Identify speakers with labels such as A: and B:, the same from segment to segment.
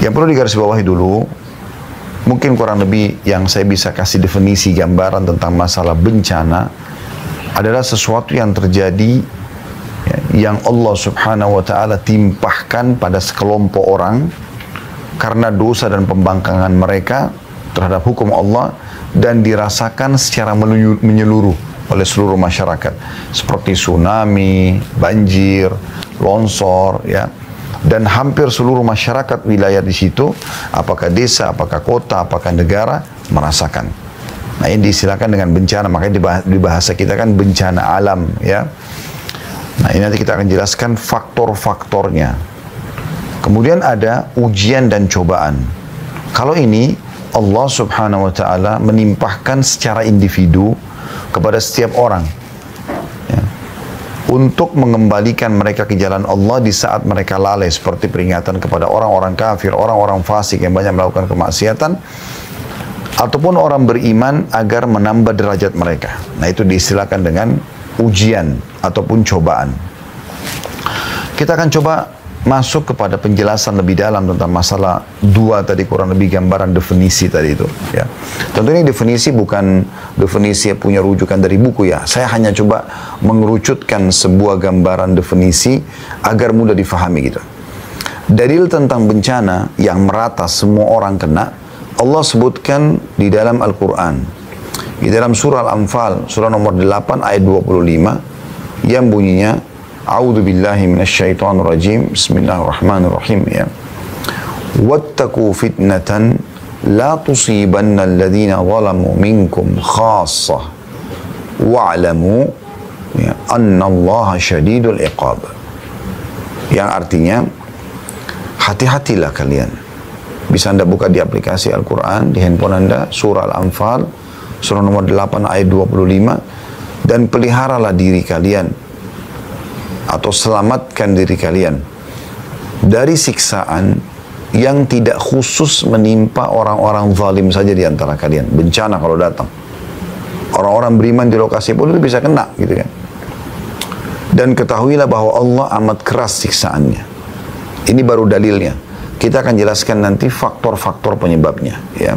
A: Yang perlu digarisbawahi dulu, mungkin kurang lebih yang saya bisa kasih definisi gambaran tentang masalah bencana adalah sesuatu yang terjadi yang Allah subhanahu wa ta'ala timpahkan pada sekelompok orang karena dosa dan pembangkangan mereka terhadap hukum Allah dan dirasakan secara menyeluruh oleh seluruh masyarakat seperti tsunami, banjir, longsor, ya, dan hampir seluruh masyarakat wilayah di situ, apakah desa, apakah kota, apakah negara, merasakan. Nah, ini disilakan dengan bencana, makanya di bahasa kita kan bencana alam, ya. Nah, ini nanti kita akan jelaskan faktor-faktornya. Kemudian ada ujian dan cobaan. Kalau ini Allah subhanahu wa ta'ala menimpahkan secara individu kepada setiap orang, ya, untuk mengembalikan mereka ke jalan Allah di saat mereka lalai, seperti peringatan kepada orang-orang kafir, orang-orang fasik yang banyak melakukan kemaksiatan, ataupun orang beriman agar menambah derajat mereka. Nah, itu diistilahkan dengan ujian ataupun cobaan. Kita akan coba masuk kepada penjelasan lebih dalam tentang masalah dua tadi, kurang lebih gambaran definisi tadi itu, ya. Tentu ini definisi bukan definisi yang punya rujukan dari buku, ya. Saya hanya coba mengerucutkan sebuah gambaran definisi agar mudah difahami gitu. Dalil tentang bencana yang merata semua orang kena, Allah sebutkan di dalam Al-Quran. Di dalam surah Al-Anfal, surah nomor 8 ayat 25, yang bunyinya, A'udzu billahi minasyaitonir rajim, bismillahirrahmanirrahim, ya. Wattaqu fitnatan la tusibanna alladhina zalamu minkum khassah wa'lamu, ya, annallaha syadidul iqab. Yang artinya, hati-hatilah kalian. Bisa Anda buka di aplikasi Al-Quran, di handphone Anda, surah Al-Anfal, surah nomor 8 ayat 25, dan peliharalah diri kalian atau selamatkan diri kalian dari siksaan yang tidak khusus menimpa orang-orang zalim saja di antara kalian. Bencana kalau datang, orang-orang beriman di lokasi pun itu bisa kena gitu kan. Dan ketahuilah bahwa Allah amat keras siksaannya. Ini baru dalilnya. Kita akan jelaskan nanti faktor-faktor penyebabnya, ya.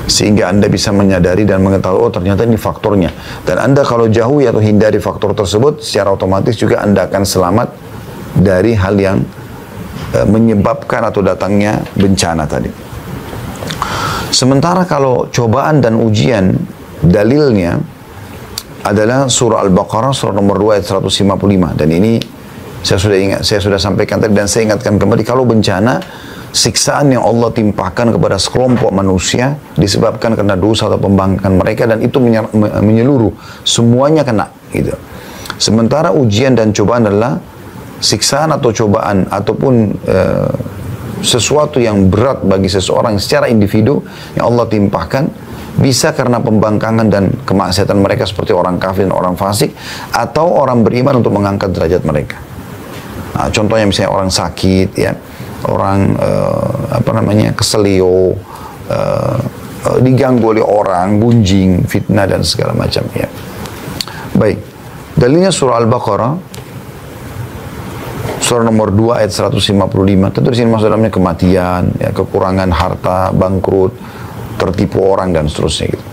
A: Sehingga Anda bisa menyadari dan mengetahui, oh ternyata ini faktornya. Dan Anda kalau jauhi atau hindari faktor tersebut, secara otomatis juga Anda akan selamat dari hal yang menyebabkan atau datangnya bencana tadi. Sementara kalau cobaan dan ujian, dalilnya adalah surah Al-Baqarah, surah nomor 2 ayat 155. Dan ini saya sudah sampaikan tadi dan saya ingatkan kembali, kalau bencana, siksaan yang Allah timpahkan kepada sekelompok manusia disebabkan karena dosa atau pembangkangan mereka, dan itu menyeluruh, semuanya kena gitu. Sementara ujian dan cobaan adalah siksaan atau cobaan ataupun sesuatu yang berat bagi seseorang secara individu yang Allah timpahkan, bisa karena pembangkangan dan kemaksiatan mereka seperti orang kafir dan orang fasik, atau orang beriman untuk mengangkat derajat mereka. Nah, contohnya misalnya orang sakit, ya, orang keselio, diganggu oleh orang, gunjing, fitnah dan segala macam, ya. Baik, dalilnya surah Al-Baqarah, surah nomor 2 ayat 155. Tentu di sini maksud dalamnya kematian, ya, kekurangan harta, bangkrut, tertipu orang dan seterusnya gitu.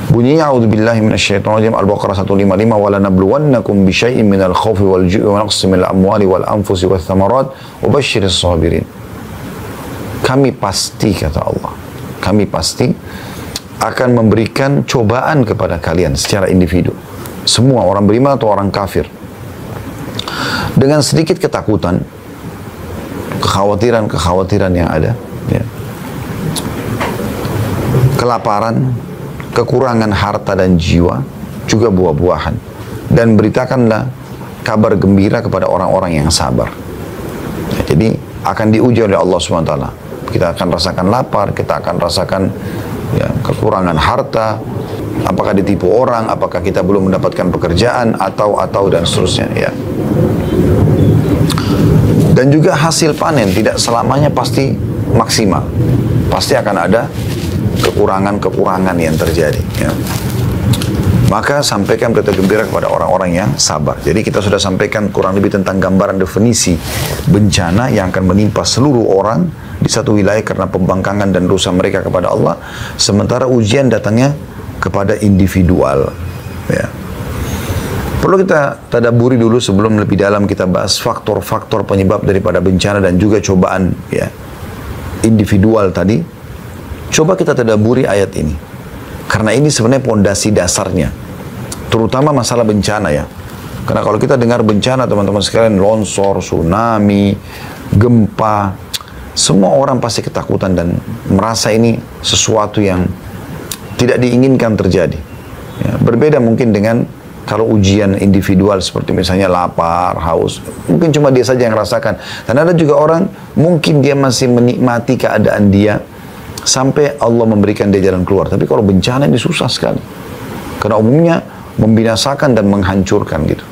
A: Bunyinya a'udzubillahi minasyaitonir rajim, Al-Baqarah 155, wa lanabluwannakum bisyai'in minal khaufi wal ju'i wa naqsin minal amwali wal anfusi wath thamarat wa basyiris sabirin. Kami pasti, kata Allah, kami pasti akan memberikan cobaan kepada kalian secara individu, semua orang beriman atau orang kafir, dengan sedikit ketakutan, kekhawatiran yang ada, ya, kelaparan, kekurangan harta dan jiwa, juga buah-buahan. Dan beritakanlah kabar gembira kepada orang-orang yang sabar. Ya, jadi akan diuji oleh Allah SWT. Kita akan rasakan lapar, kita akan rasakan, ya, kekurangan harta, apakah ditipu orang, apakah kita belum mendapatkan pekerjaan, atau dan seterusnya, ya. Dan juga hasil panen tidak selamanya pasti maksimal. Pasti akan ada kekurangan-kekurangan yang terjadi, ya. Maka sampaikan berita gembira kepada orang-orang yang sabar. Jadi kita sudah sampaikan kurang lebih tentang gambaran definisi bencana yang akan menimpa seluruh orang di satu wilayah karena pembangkangan dan dosa mereka kepada Allah. Sementara ujian datangnya kepada individual. Ya. Perlu kita tadaburi dulu sebelum lebih dalam kita bahas faktor-faktor penyebab daripada bencana dan juga cobaan ya individual tadi. Coba kita tadaburi ayat ini. Karena ini sebenarnya pondasi dasarnya. Terutama masalah bencana ya. Karena kalau kita dengar bencana teman-teman sekalian, longsor, tsunami, gempa, semua orang pasti ketakutan dan merasa ini sesuatu yang tidak diinginkan terjadi. Ya, berbeda mungkin dengan kalau ujian individual seperti misalnya lapar, haus, mungkin cuma dia saja yang rasakan. Dan ada juga orang mungkin dia masih menikmati keadaan dia sampai Allah memberikan dia jalan keluar. Tapi kalau bencana ini susah sekali. Karena umumnya membinasakan dan menghancurkan gitu.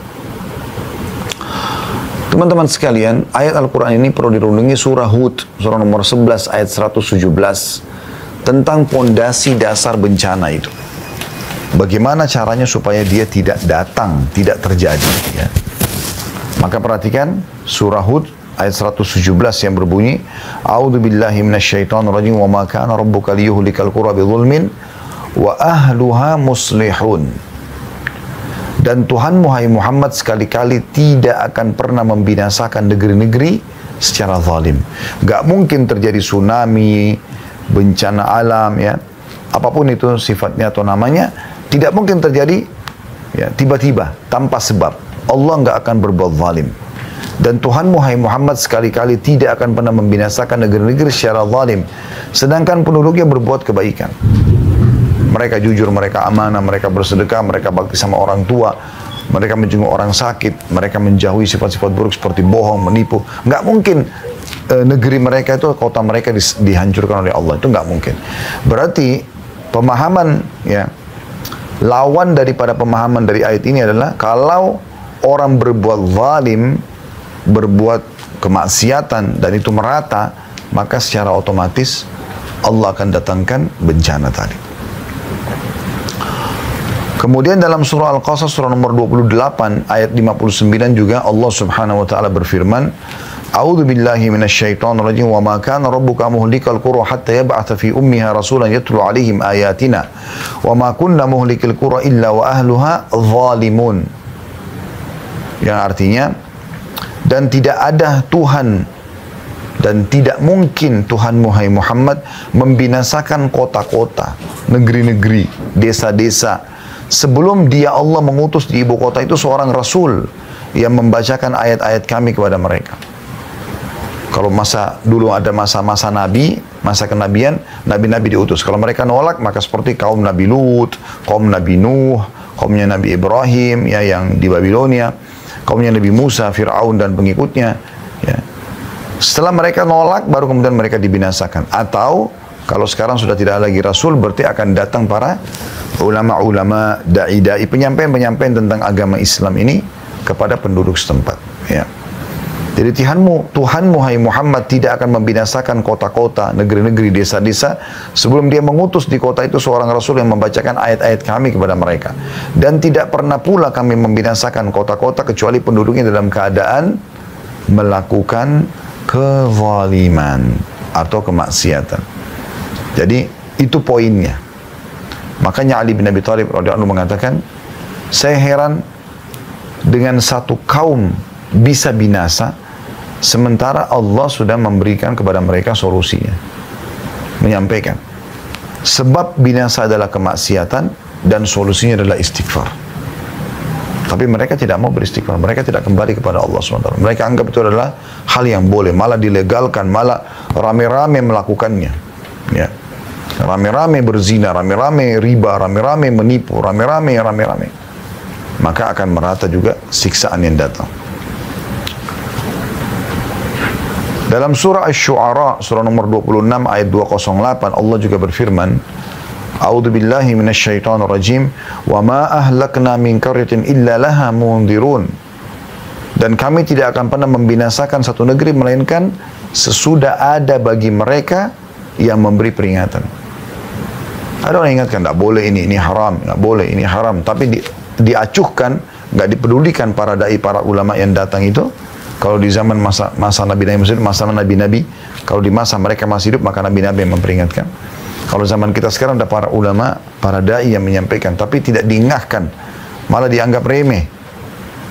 A: Teman-teman sekalian, ayat Al-Quran ini perlu dirundungi surah Hud, surah nomor 11 ayat 117 tentang pondasi dasar bencana itu. Bagaimana caranya supaya dia tidak datang, tidak terjadi. Ya. Maka perhatikan surah Hud ayat 117 yang berbunyi, A'udzu billahi minasyaitonir rajim wa ma kana rabbuka liyuhlikal qura bidzulmin wa ahluha muslihun. Dan Tuhanmu hai Muhammad sekali-kali tidak akan pernah membinasakan negeri-negeri secara zalim. Gak mungkin terjadi tsunami, bencana alam ya, apapun itu sifatnya atau namanya, tidak mungkin terjadi ya tiba-tiba tanpa sebab. Allah gak akan berbuat zalim. Dan Tuhanmu hai Muhammad sekali-kali tidak akan pernah membinasakan negeri-negeri secara zalim, sedangkan penduduknya berbuat kebaikan. Mereka jujur, mereka amanah, mereka bersedekah, mereka bakti sama orang tua, mereka menjenguk orang sakit, mereka menjauhi sifat-sifat buruk seperti bohong, menipu. Nggak mungkin negeri mereka itu, kota mereka dihancurkan oleh Allah. Itu nggak mungkin. Berarti pemahaman ya, lawan daripada pemahaman dari ayat ini adalah kalau orang berbuat zalim, berbuat kemaksiatan dan itu merata, maka secara otomatis Allah akan datangkan bencana tadi. Kemudian dalam surah Al-Qasas surah nomor 28 ayat 59 juga Allah Subhanahu wa taala berfirman, A'udzu billahi minasyaitonir rajim wa ma kana rabbuka muhlikal qura hatta yab'atha fi ummiha rasulan yatlu 'alaihim ayatina wa ma kunna muhlikil qura illa wa ahluha zalimun. Yang artinya, dan tidak ada Tuhan dan tidak mungkin Tuhanmu hai Muhammad membinasakan kota-kota, negeri-negeri, desa-desa sebelum dia Allah mengutus di ibu kota itu seorang Rasul yang membacakan ayat-ayat kami kepada mereka. Kalau masa dulu ada masa-masa Nabi, masa kenabian, Nabi-Nabi diutus. Kalau mereka nolak, maka seperti kaum Nabi Lut, kaum Nabi Nuh, kaumnya Nabi Ibrahim ya yang di Babilonia, kaumnya Nabi Musa, Fir'aun dan pengikutnya. Ya. Setelah mereka nolak, baru kemudian mereka dibinasakan. Atau kalau sekarang sudah tidak lagi Rasul, berarti akan datang para ulama-ulama, da'i-da'i, penyampaian-penyampaian tentang agama Islam ini kepada penduduk setempat. Ya. Jadi Tuhanmu hai Muhammad tidak akan membinasakan kota-kota, negeri-negeri, desa-desa sebelum dia mengutus di kota itu seorang Rasul yang membacakan ayat-ayat kami kepada mereka. Dan tidak pernah pula kami membinasakan kota-kota kecuali penduduknya dalam keadaan melakukan kezaliman atau kemaksiatan. Jadi itu poinnya. Makanya Ali bin Abi Thalib radhiyallahu anhu mengatakan, saya heran dengan satu kaum bisa binasa sementara Allah sudah memberikan kepada mereka solusinya. Menyampaikan sebab binasa adalah kemaksiatan dan solusinya adalah istighfar. Tapi mereka tidak mau beristighfar, mereka tidak kembali kepada Allah SWT. Mereka anggap itu adalah hal yang boleh, malah dilegalkan, malah rame-rame melakukannya. Ya. Rame-rame berzina, rame-rame riba, rame-rame menipu, rame-rame. Maka akan merata juga siksaan yang datang. Dalam surah Asy-Syu'ara, surah nomor 26 ayat 208, Allah juga berfirman, A'udzu billahi minasyaitonir rajim, wa ma ahlakna min qaryatin illa laha mundzirun. Dan kami tidak akan pernah membinasakan satu negeri melainkan sesudah ada bagi mereka yang memberi peringatan. Ada orang yang ingatkan, tidak boleh ini haram, tidak boleh ini haram. Tapi diacuhkan, nggak dipedulikan para dai, para ulama yang datang itu. Kalau di zaman masa Nabi-Nabi, masa Nabi-Nabi, kalau di masa mereka masih hidup, maka Nabi-Nabi yang memperingatkan. Kalau zaman kita sekarang ada para ulama, para dai yang menyampaikan, tapi tidak diingatkan, malah dianggap remeh.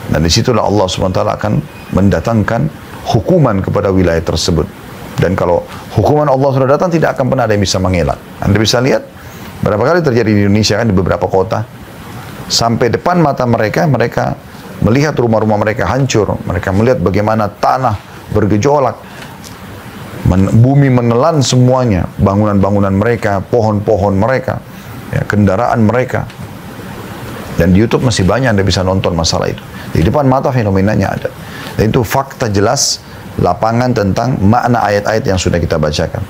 A: Dan disitulah Allah SWT akan mendatangkan hukuman kepada wilayah tersebut. Dan kalau hukuman Allah sudah datang, tidak akan pernah ada yang bisa mengelak. Anda bisa lihat, berapa kali terjadi di Indonesia kan, di beberapa kota. Sampai depan mata mereka, mereka melihat rumah-rumah mereka hancur. Mereka melihat bagaimana tanah bergejolak. Bumi menelan semuanya. Bangunan-bangunan mereka, pohon-pohon mereka, ya, kendaraan mereka. Dan di YouTube masih banyak Anda bisa nonton masalah itu. Di depan mata fenomenanya ada. Dan itu fakta jelas lapangan tentang makna ayat-ayat yang sudah kita bacakan.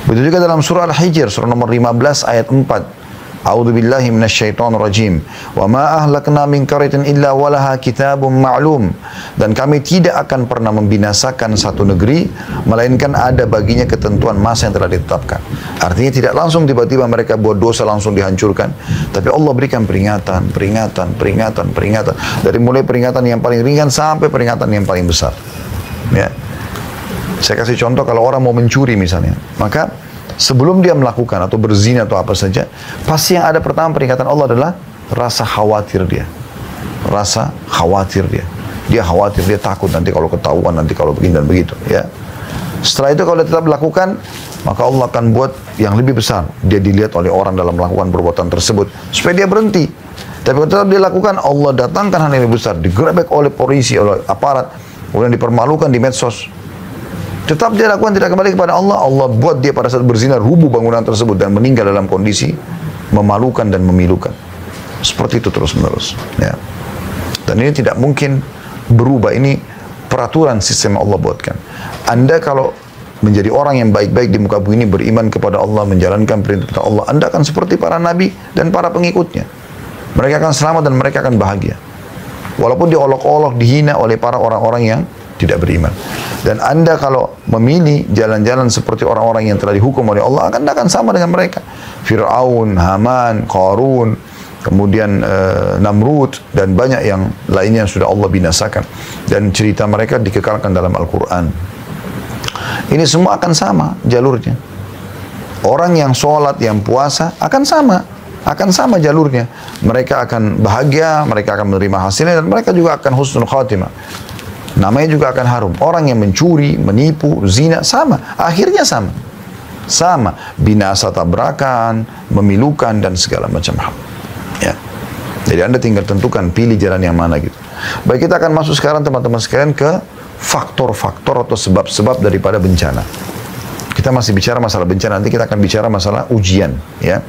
A: Begitu juga dalam surah Al-Hijr, surah nomor 15 ayat 4. A'udzu billahi minasyaitonir rajim. Wa ma ahlakna min qaryatin illa walaha kitabun ma'lum. Dan kami tidak akan pernah membinasakan satu negeri melainkan ada baginya ketentuan masa yang telah ditetapkan. Artinya tidak langsung tiba-tiba mereka buat dosa langsung dihancurkan, tapi Allah berikan peringatan. Dari mulai peringatan yang paling ringan sampai peringatan yang paling besar. Ya. Saya kasih contoh, kalau orang mau mencuri misalnya, maka sebelum dia melakukan atau berzina atau apa saja, pasti yang ada pertama peringatan Allah adalah rasa khawatir dia. Rasa khawatir dia. Dia khawatir, dia takut nanti kalau ketahuan, nanti kalau begini dan begitu. Ya. Setelah itu kalau dia tetap lakukan, maka Allah akan buat yang lebih besar. Dia dilihat oleh orang dalam melakukan perbuatan tersebut, supaya dia berhenti. Tapi kalau tetap dia lakukan, Allah datangkan hal yang lebih besar. Digerebek oleh polisi, oleh aparat, kemudian dipermalukan di medsos. Tetap dia lakukan, tidak kembali kepada Allah, Allah buat dia pada saat berzina rubuh bangunan tersebut dan meninggal dalam kondisi memalukan dan memilukan. Seperti itu terus menerus. Ya. Dan ini tidak mungkin berubah. Ini peraturan sistem Allah buatkan. Anda kalau menjadi orang yang baik-baik di muka bumi ini, beriman kepada Allah, menjalankan perintah Allah, Anda akan seperti para nabi dan para pengikutnya. Mereka akan selamat dan mereka akan bahagia. Walaupun diolok-olok, dihina oleh para orang-orang yang tidak beriman. Dan Anda kalau memilih jalan-jalan seperti orang-orang yang telah dihukum oleh Allah, Anda akan sama dengan mereka. Fir'aun, Haman, Qarun, kemudian Namrud, dan banyak yang lainnya yang sudah Allah binasakan. Dan cerita mereka dikekalkan dalam Al-Quran. Ini semua akan sama jalurnya. Orang yang sholat, yang puasa akan sama jalurnya. Mereka akan bahagia, mereka akan menerima hasilnya, dan mereka juga akan husnul khatimah. Namanya juga akan harum. Orang yang mencuri, menipu, zina, sama. Akhirnya sama. Sama. Binasa, tabrakan, memilukan, dan segala macam hal. Ya. Jadi Anda tinggal tentukan, pilih jalan yang mana gitu. Baik, kita akan masuk sekarang teman-teman sekalian ke faktor-faktor atau sebab-sebab daripada bencana. Kita masih bicara masalah bencana, nanti kita akan bicara masalah ujian. Ya.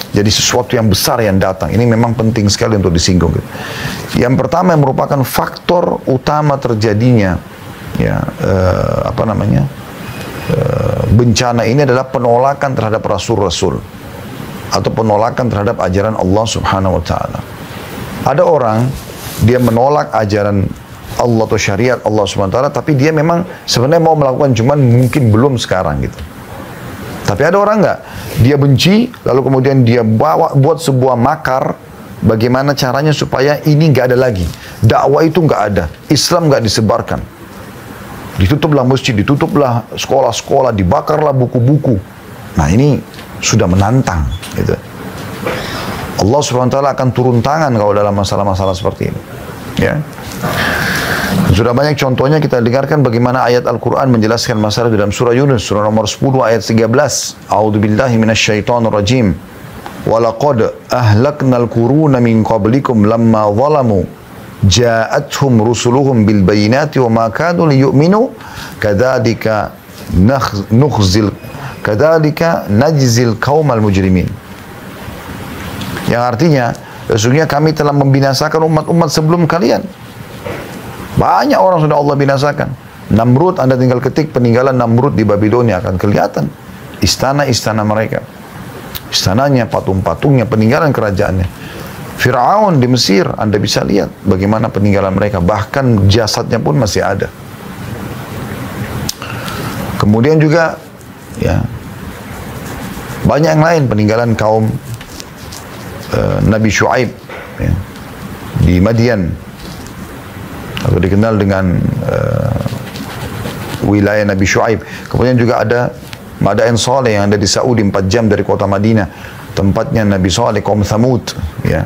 A: Jadi sesuatu yang besar yang datang, ini memang penting sekali untuk disinggung. Yang pertama yang merupakan faktor utama terjadinya, ya bencana ini adalah penolakan terhadap rasul-rasul atau penolakan terhadap ajaran Allah Subhanahu Wa Taala. Ada orang dia menolak ajaran Allah atau syariat Allah Subhanahu Wa Taala, tapi dia memang sebenarnya mau melakukan, cuman mungkin belum sekarang gitu. Tapi ada orang enggak, dia benci, lalu kemudian dia buat sebuah makar, bagaimana caranya supaya ini enggak ada lagi. Dakwah itu enggak ada, Islam enggak disebarkan. Ditutuplah masjid, ditutuplah sekolah-sekolah, dibakarlah buku-buku. Nah ini sudah menantang. Gitu. Allah SWT akan turun tangan kalau dalam masalah-masalah seperti ini. Ya. Sudah banyak contohnya, kita dengarkan bagaimana ayat Al-Quran menjelaskan masalah dalam surah Yunus, surah nomor 10 ayat 13. A'udzu billahi minasyaitonir rajim. Walaqad ahlaknal quruna min qablikum lamma zalamu ja'atuhum rusuluhum bil bayinati wa ma kanu liyu'minu kadzalika najzil qaumal mujrimin. Yang artinya, sesungguhnya kami telah membinasakan umat-umat sebelum kalian. Banyak orang sudah Allah binasakan. Namrud, Anda tinggal ketik peninggalan Namrud di Babilonia, akan kelihatan istana-istana mereka. Istananya, patung-patungnya, peninggalan kerajaannya. Fir'aun di Mesir, Anda bisa lihat bagaimana peninggalan mereka. Bahkan jasadnya pun masih ada. Kemudian juga, ya, Banyak yang lain peninggalan kaum Nabi Syuaib ya, di Madian, atau dikenal dengan wilayah Nabi Syuaib. Kemudian juga ada Madain Saleh yang ada di Saudi 4 jam dari kota Madinah, tempatnya Nabi Saleh, kaum Thamud ya.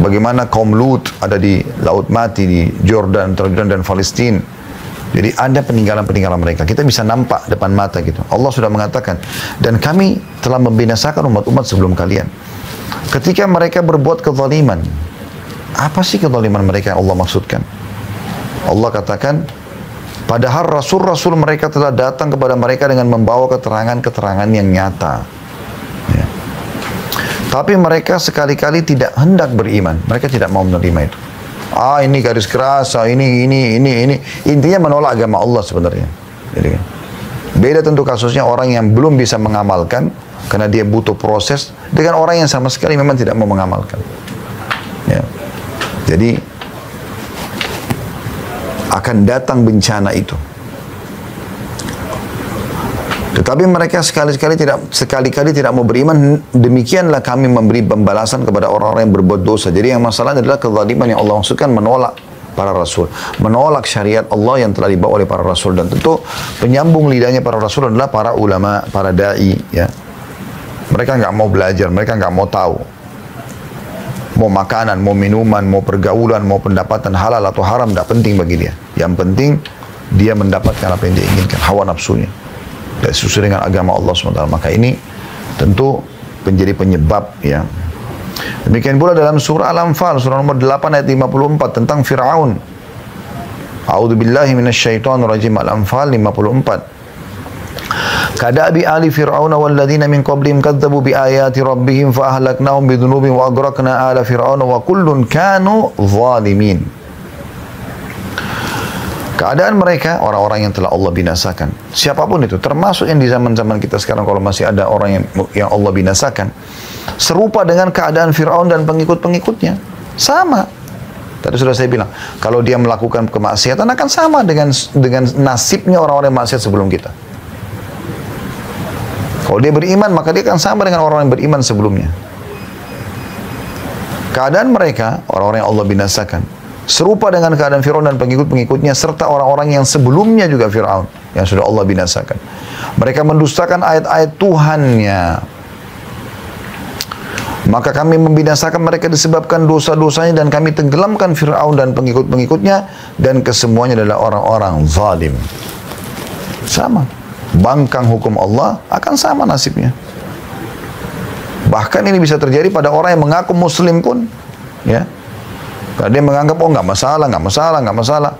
A: Bagaimana kaum Lut ada di Laut Mati di Jordan, Jordan dan Palestina. Jadi ada peninggalan-peninggalan mereka. Kita bisa nampak depan mata gitu. Allah sudah mengatakan, dan kami telah membinasakan umat-umat sebelum kalian. Ketika mereka berbuat kezaliman, apa sih kezaliman mereka yang Allah maksudkan? Allah katakan, padahal rasul-rasul mereka telah datang kepada mereka dengan membawa keterangan-keterangan yang nyata. Ya. Tapi mereka sekali-kali tidak hendak beriman. Mereka tidak mau menerima itu. Ini garis keras, ini. Intinya menolak agama Allah sebenarnya. Jadi, beda tentu kasusnya orang yang belum bisa mengamalkan, karena dia butuh proses, dengan orang yang sama sekali memang tidak mau mengamalkan. Ya. Jadi, akan datang bencana itu. Tetapi mereka sekali-kali tidak mau beriman. Demikianlah kami memberi pembalasan kepada orang-orang yang berbuat dosa. Jadi yang masalahnya adalah kezaliman yang Allah maksudkan, menolak para rasul, menolak syariat Allah yang telah dibawa oleh para rasul. Dan tentu penyambung lidahnya para rasul adalah para ulama, para dai ya. Mereka nggak mau belajar, mereka nggak mau tahu. Mau makanan, mau minuman, mau pergaulan, mau pendapatan halal atau haram, tidak penting bagi dia. Yang penting dia mendapatkan apa yang dia inginkan, hawa nafsunya. Dan sesuai dengan agama Allah SWT. Maka ini tentu menjadi penyebab ya. Demikian pula dalam surah Al-Anfal, surah nomor 8 ayat 54 tentang Fir'aun. A'udzubillahi minasyaitonirrajim. Al-Anfal 54. Kadabi ali fir'auna walladzina min qablihim kadzabu bi ayati rabbihim fa ahlaknahum bi dzunubihim wa aghraqna ala fir'auna wa kullun kanu zalimin. Keadaan mereka, orang-orang yang telah Allah binasakan, siapapun itu, termasuk yang di zaman-zaman kita sekarang, kalau masih ada orang yang Allah binasakan, serupa dengan keadaan Fir'aun dan pengikut-pengikutnya. Sama. Tadi sudah saya bilang, kalau dia melakukan kemaksiatan akan sama dengan nasibnya orang-orang yang maksiat sebelum kita. Kalau dia beriman, maka dia akan sama dengan orang yang beriman sebelumnya. Keadaan mereka, orang-orang yang Allah binasakan, serupa dengan keadaan Fir'aun dan pengikut-pengikutnya, serta orang-orang yang sebelumnya juga Fir'aun, yang sudah Allah binasakan. Mereka mendustakan ayat-ayat Tuhannya. Maka kami membinasakan mereka disebabkan dosa-dosanya, dan kami tenggelamkan Fir'aun dan pengikut-pengikutnya, dan kesemuanya adalah orang-orang zalim. Sama. Bangkang hukum Allah akan sama nasibnya. Bahkan ini bisa terjadi pada orang yang mengaku muslim pun, ya. Karena dia menganggap, oh nggak masalah.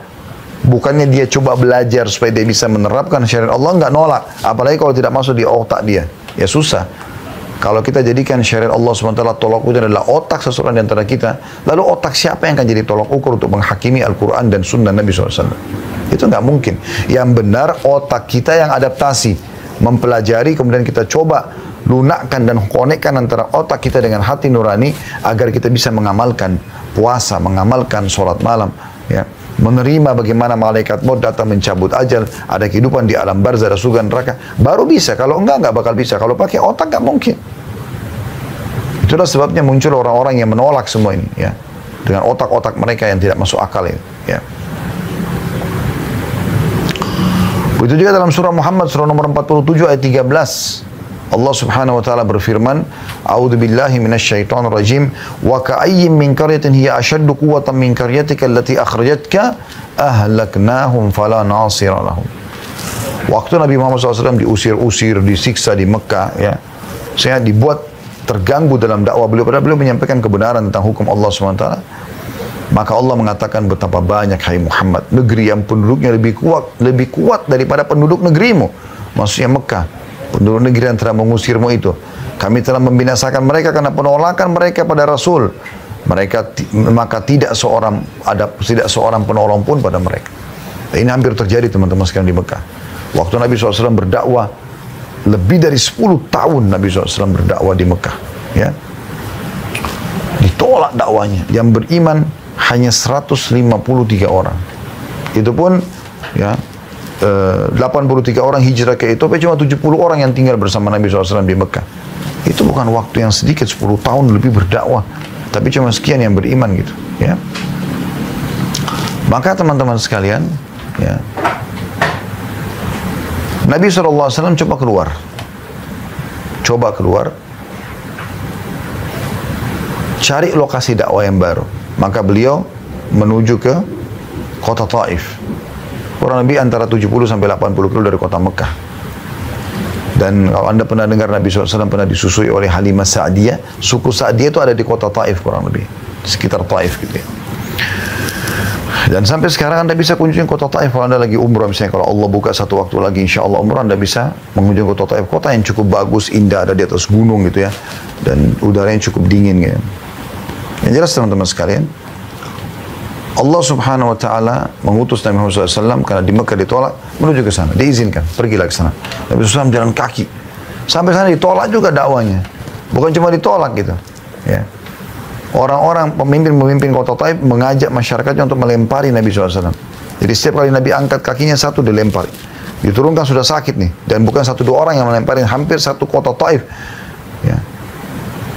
A: Bukannya dia coba belajar supaya dia bisa menerapkan syariat Allah, nggak nolak. Apalagi kalau tidak masuk di otak dia. Ya susah. Kalau kita jadikan syariat Allah SWT tolak ukur adalah otak seseorang di antara kita, lalu otak siapa yang akan jadi tolak ukur untuk menghakimi Al-Quran dan Sunnah Nabi SAW? Itu nggak mungkin. Yang benar otak kita yang adaptasi, mempelajari, kemudian kita coba lunakkan dan konekkan antara otak kita dengan hati nurani, agar kita bisa mengamalkan puasa, mengamalkan sholat malam, ya, menerima bagaimana malaikat maut datang mencabut ajal, ada kehidupan di alam barzah, ada surga neraka, baru bisa. Kalau enggak bakal bisa. Kalau pakai otak nggak mungkin. Itulah sebabnya muncul orang-orang yang menolak semua ini, ya, dengan otak-otak mereka yang tidak masuk akal ini, ya. Begitu juga dalam surah Muhammad, surah nomor 47 ayat 13. Allah Subhanahu wa taala berfirman, A'udzu billahi minasyaitonir rajim, wa ka'ayyin min qaryatin hiya ashaddu quwwatan min qaryatika allati akhrajatka ahlaknahum fala nasira lahum. Waktu Nabi Muhammad SAW diusir-usir, disiksa di Mekah, ya, saya dibuat terganggu dalam dakwah beliau, padahal beliau menyampaikan kebenaran tentang hukum Allah Subhanahu wa taala. Maka Allah mengatakan, betapa banyak hai Muhammad negeri yang penduduknya lebih kuat daripada penduduk negerimu, maksudnya Mekah. Penduduk negeri yang telah mengusirmu itu, kami telah membinasakan mereka karena penolakan mereka pada Rasul. Maka tidak seorang penolong pun pada mereka. Ini hampir terjadi teman-teman sekalian di Mekah. Waktu Nabi SAW berdakwah, lebih dari 10 tahun Nabi SAW berdakwah di Mekah, ya, ditolak dakwanya. Yang beriman hanya 153 orang. Itu pun, ya, 83 orang hijrah ke Ethiopia, cuma 70 orang yang tinggal bersama Nabi SAW di Mekah. Itu bukan waktu yang sedikit, 10 tahun lebih berdakwah. Tapi cuma sekian yang beriman gitu. Ya. Maka teman-teman sekalian, ya, Nabi SAW coba keluar, cari lokasi dakwah yang baru. Maka beliau menuju ke kota Taif. Kurang lebih antara 70 sampai 80 kilo dari kota Mekah. Dan kalau Anda pernah dengar Nabi SAW pernah disusui oleh Halimah Sa'diyah, suku Sa'diyah itu ada di kota Taif kurang lebih, sekitar Taif gitu ya. Dan sampai sekarang Anda bisa kunjungi kota Taif kalau Anda lagi umrah, misalnya kalau Allah buka satu waktu lagi insya Allah umrah, Anda bisa mengunjungi kota Taif, kota yang cukup bagus, indah, ada di atas gunung gitu ya, dan udaranya cukup dingin gitu. Yang jelas teman-teman sekalian, Allah Subhanahu wa Ta'ala mengutus Nabi Muhammad SAW karena di Mekah ditolak, menuju ke sana, diizinkan, pergilah ke sana. Nabi SAW jalan kaki sampai sana, ditolak juga dakwanya, bukan cuma ditolak gitu ya. Orang-orang pemimpin kota Taif mengajak masyarakatnya untuk melempari Nabi SAW. Jadi setiap kali Nabi angkat kakinya satu dilempari, diturunkan sudah sakit nih, dan bukan 1-2 orang yang melempari, hampir satu kota Taif ya.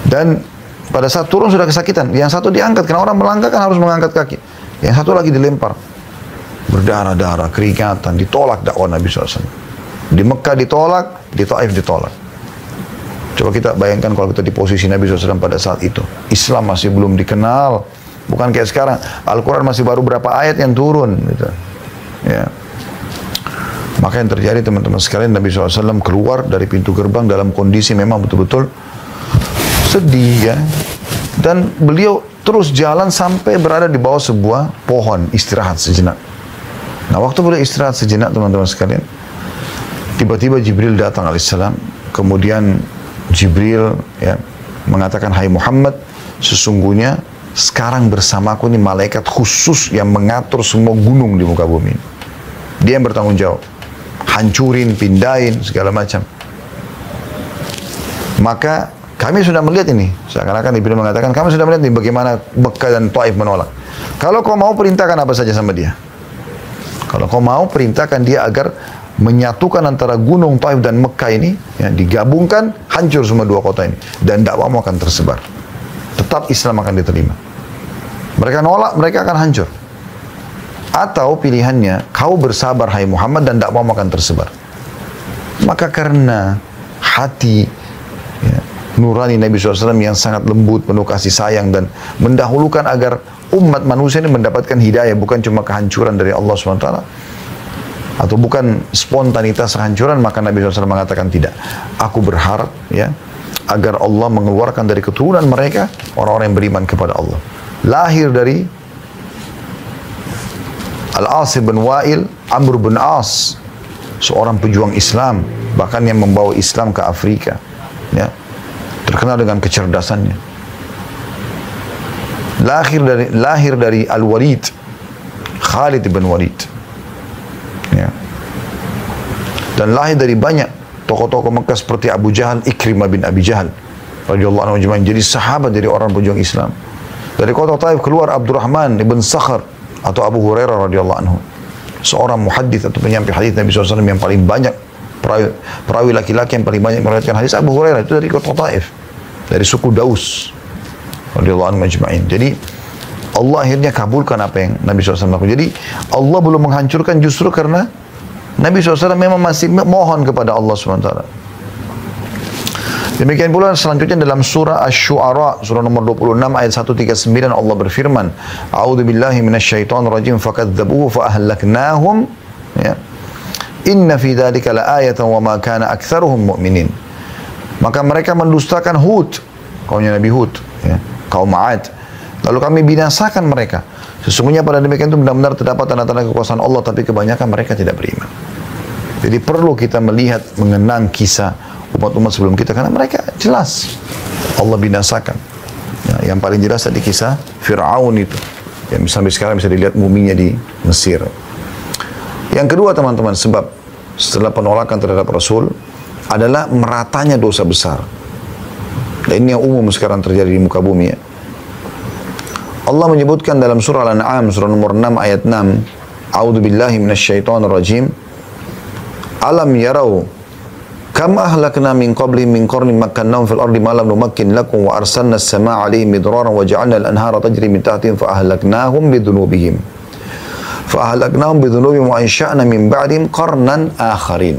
A: Dan pada saat turun sudah kesakitan, yang satu diangkat karena orang melangkah kan harus mengangkat kaki, yang satu lagi dilempar, berdarah-darah, keringatan, ditolak dakwah Nabi SAW. Di Mekah ditolak, di Taif ditolak. Coba kita bayangkan kalau kita di posisi Nabi SAW pada saat itu. Islam masih belum dikenal, bukan kayak sekarang. Al-Quran masih baru berapa ayat yang turun gitu. Ya. Maka yang terjadi teman-teman sekalian, Nabi SAW keluar dari pintu gerbang dalam kondisi memang betul-betul sedih ya. Dan beliau terus jalan sampai berada di bawah sebuah pohon, istirahat sejenak. Nah, waktu beliau istirahat sejenak teman-teman sekalian, tiba-tiba Jibril datang alaihissalam. Kemudian Jibril ya mengatakan, hai Muhammad, sesungguhnya sekarang bersamaku ini malaikat khusus yang mengatur semua gunung di muka bumi. Dia yang bertanggung jawab, hancurin, pindahin, segala macam. Maka kami sudah melihat ini, seakan-akan Jibril mengatakan, kami sudah melihat ini bagaimana Mekah dan Taif menolak. Kalau kau mau, perintahkan apa saja sama dia. Kalau kau mau, perintahkan dia agar menyatukan antara gunung Taif dan Mekah ini, ya, digabungkan, hancur semua 2 kota ini, dan dakwamu akan tersebar. Tetap Islam akan diterima. Mereka nolak, mereka akan hancur. Atau pilihannya, kau bersabar hai Muhammad dan dakwamu akan tersebar. Maka karena hati ya, nurani Nabi SAW yang sangat lembut, penuh kasih sayang, dan mendahulukan agar umat manusia ini mendapatkan hidayah, bukan cuma kehancuran dari Allah SWT, atau bukan spontanitas kehancuran, maka Nabi SAW mengatakan tidak. Aku berharap ya agar Allah mengeluarkan dari keturunan mereka orang-orang yang beriman kepada Allah. Lahir dari Al-As bin Wa'il, Amr bin As, seorang pejuang Islam, bahkan yang membawa Islam ke Afrika. Ya, terkenal dengan kecerdasannya. Lahir dari Al-Walid, Khalid bin Walid. Ya. Dan lahir dari banyak tokoh-tokoh Mekah seperti Abu Jahal, Ikrimah bin Abi Jahal radhiyallahu anhu ajma'in, jadi sahabat dari orang pejuang Islam. Dari kota Taif keluar Abdurrahman ibn Sakhar atau Abu Hurairah radhiyallahu anhu, seorang muhaddits atau penyampai hadis Nabi SAW yang paling banyak, perawi laki-laki yang paling banyak meriwayatkan hadis. Abu Hurairah itu dari kota Taif, dari suku Daus radhiyallahu anhu ajma'in. Jadi Allah akhirnya kabulkan apa yang Nabi SAW lakukan. Jadi Allah belum menghancurkan justru karena Nabi SAW memang masih mohon kepada Allah SWT. Demikian pula selanjutnya dalam surah Asy-Syu'ara, surah nomor 26 ayat 139, Allah berfirman, A'udzu billahi minasyaitonir rajim, fakadzdzabuhu fa ahlaknahum, ya. Inna fi dzalika laayatan wa ma kana aktsaruhum mu'minin. Maka mereka mendustakan Hud, kaumnya Nabi Hud, ya, kaum 'Ad. Lalu kami binasakan mereka. Sesungguhnya pada demikian itu benar-benar terdapat tanda-tanda kekuasaan Allah, tapi kebanyakan mereka tidak beriman. Jadi perlu kita melihat, mengenang kisah umat-umat sebelum kita, karena mereka jelas Allah binasakan. Ya, yang paling jelas tadi kisah Fir'aun itu, yang sampai sekarang bisa dilihat muminya di Mesir. Yang kedua teman-teman, sebab setelah penolakan terhadap Rasul adalah meratanya dosa besar. Dan ini yang umum sekarang terjadi di muka bumi ya. Allah menyebutkan dalam surah Al-An'am, surah nomor 6 ayat 6, A'udzu billahi minasyaitonir rajim, Alam yarau kam ahlakna min qablihim min qarnin makkannahum fil ardi ma lam numakkin lakum wa arsalna as-samaa'a 'alaihim midraran wa ja'alna al-anhara tajri min tahtihim fa ahlaknahum bidhunubihim wa ansha'na min ba'dihim qarnan akharin.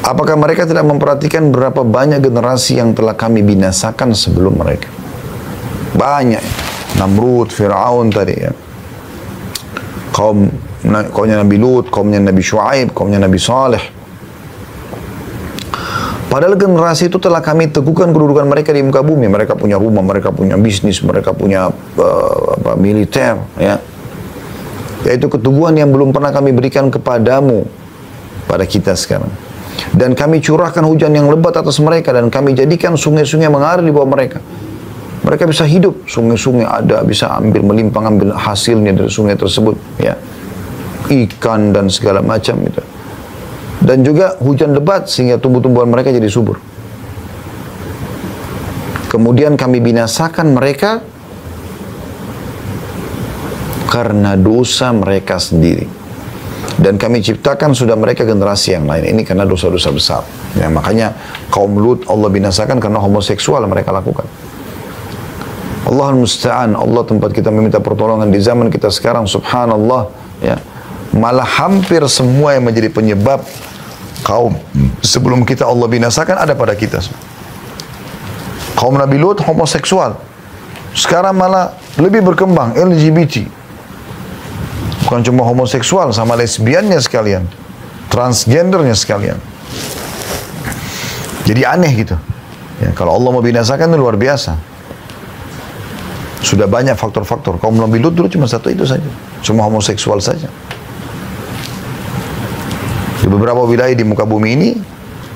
A: Apakah mereka tidak memperhatikan berapa banyak generasi yang telah kami binasakan sebelum mereka? Banyak. Namrud, Fir'aun tadi ya. Kaumnya Nabi Lut, kaumnya Nabi Shu'aib, kaumnya Nabi Saleh. Padahal generasi itu telah kami teguhkan kedudukan mereka di muka bumi. Mereka punya rumah, mereka punya bisnis, mereka punya militer, ya. Yaitu keteguhan yang belum pernah kami berikan kepadamu, pada kita sekarang. Dan kami curahkan hujan yang lebat atas mereka, dan kami jadikan sungai-sungai mengalir di bawah mereka. Mereka bisa hidup, sungai-sungai ada, bisa melimpah ambil hasilnya dari sungai tersebut, ya. Ikan dan segala macam itu. Dan juga hujan lebat sehingga tumbuh-tumbuhan mereka jadi subur. Kemudian kami binasakan mereka karena dosa mereka sendiri. Dan kami ciptakan sudah mereka generasi yang lain. Ini karena dosa-dosa besar. Ya, makanya kaum Lut Allah binasakan karena homoseksual mereka lakukan. Allahul Musta'an, Allah tempat kita meminta pertolongan di zaman kita sekarang, subhanallah, ya. Malah hampir semua yang menjadi penyebab kaum sebelum kita Allah binasakan ada pada kita. Kaum Nabi Lut homoseksual. Sekarang malah lebih berkembang LGBT. Bukan cuma homoseksual, sama lesbiannya sekalian, transgendernya sekalian. Jadi aneh gitu. Ya, kalau Allah mau binasakan itu luar biasa. Sudah banyak faktor-faktor. Kaum Nabi Lut dulu cuma satu itu saja, cuma homoseksual saja. Di beberapa wilayah di muka bumi ini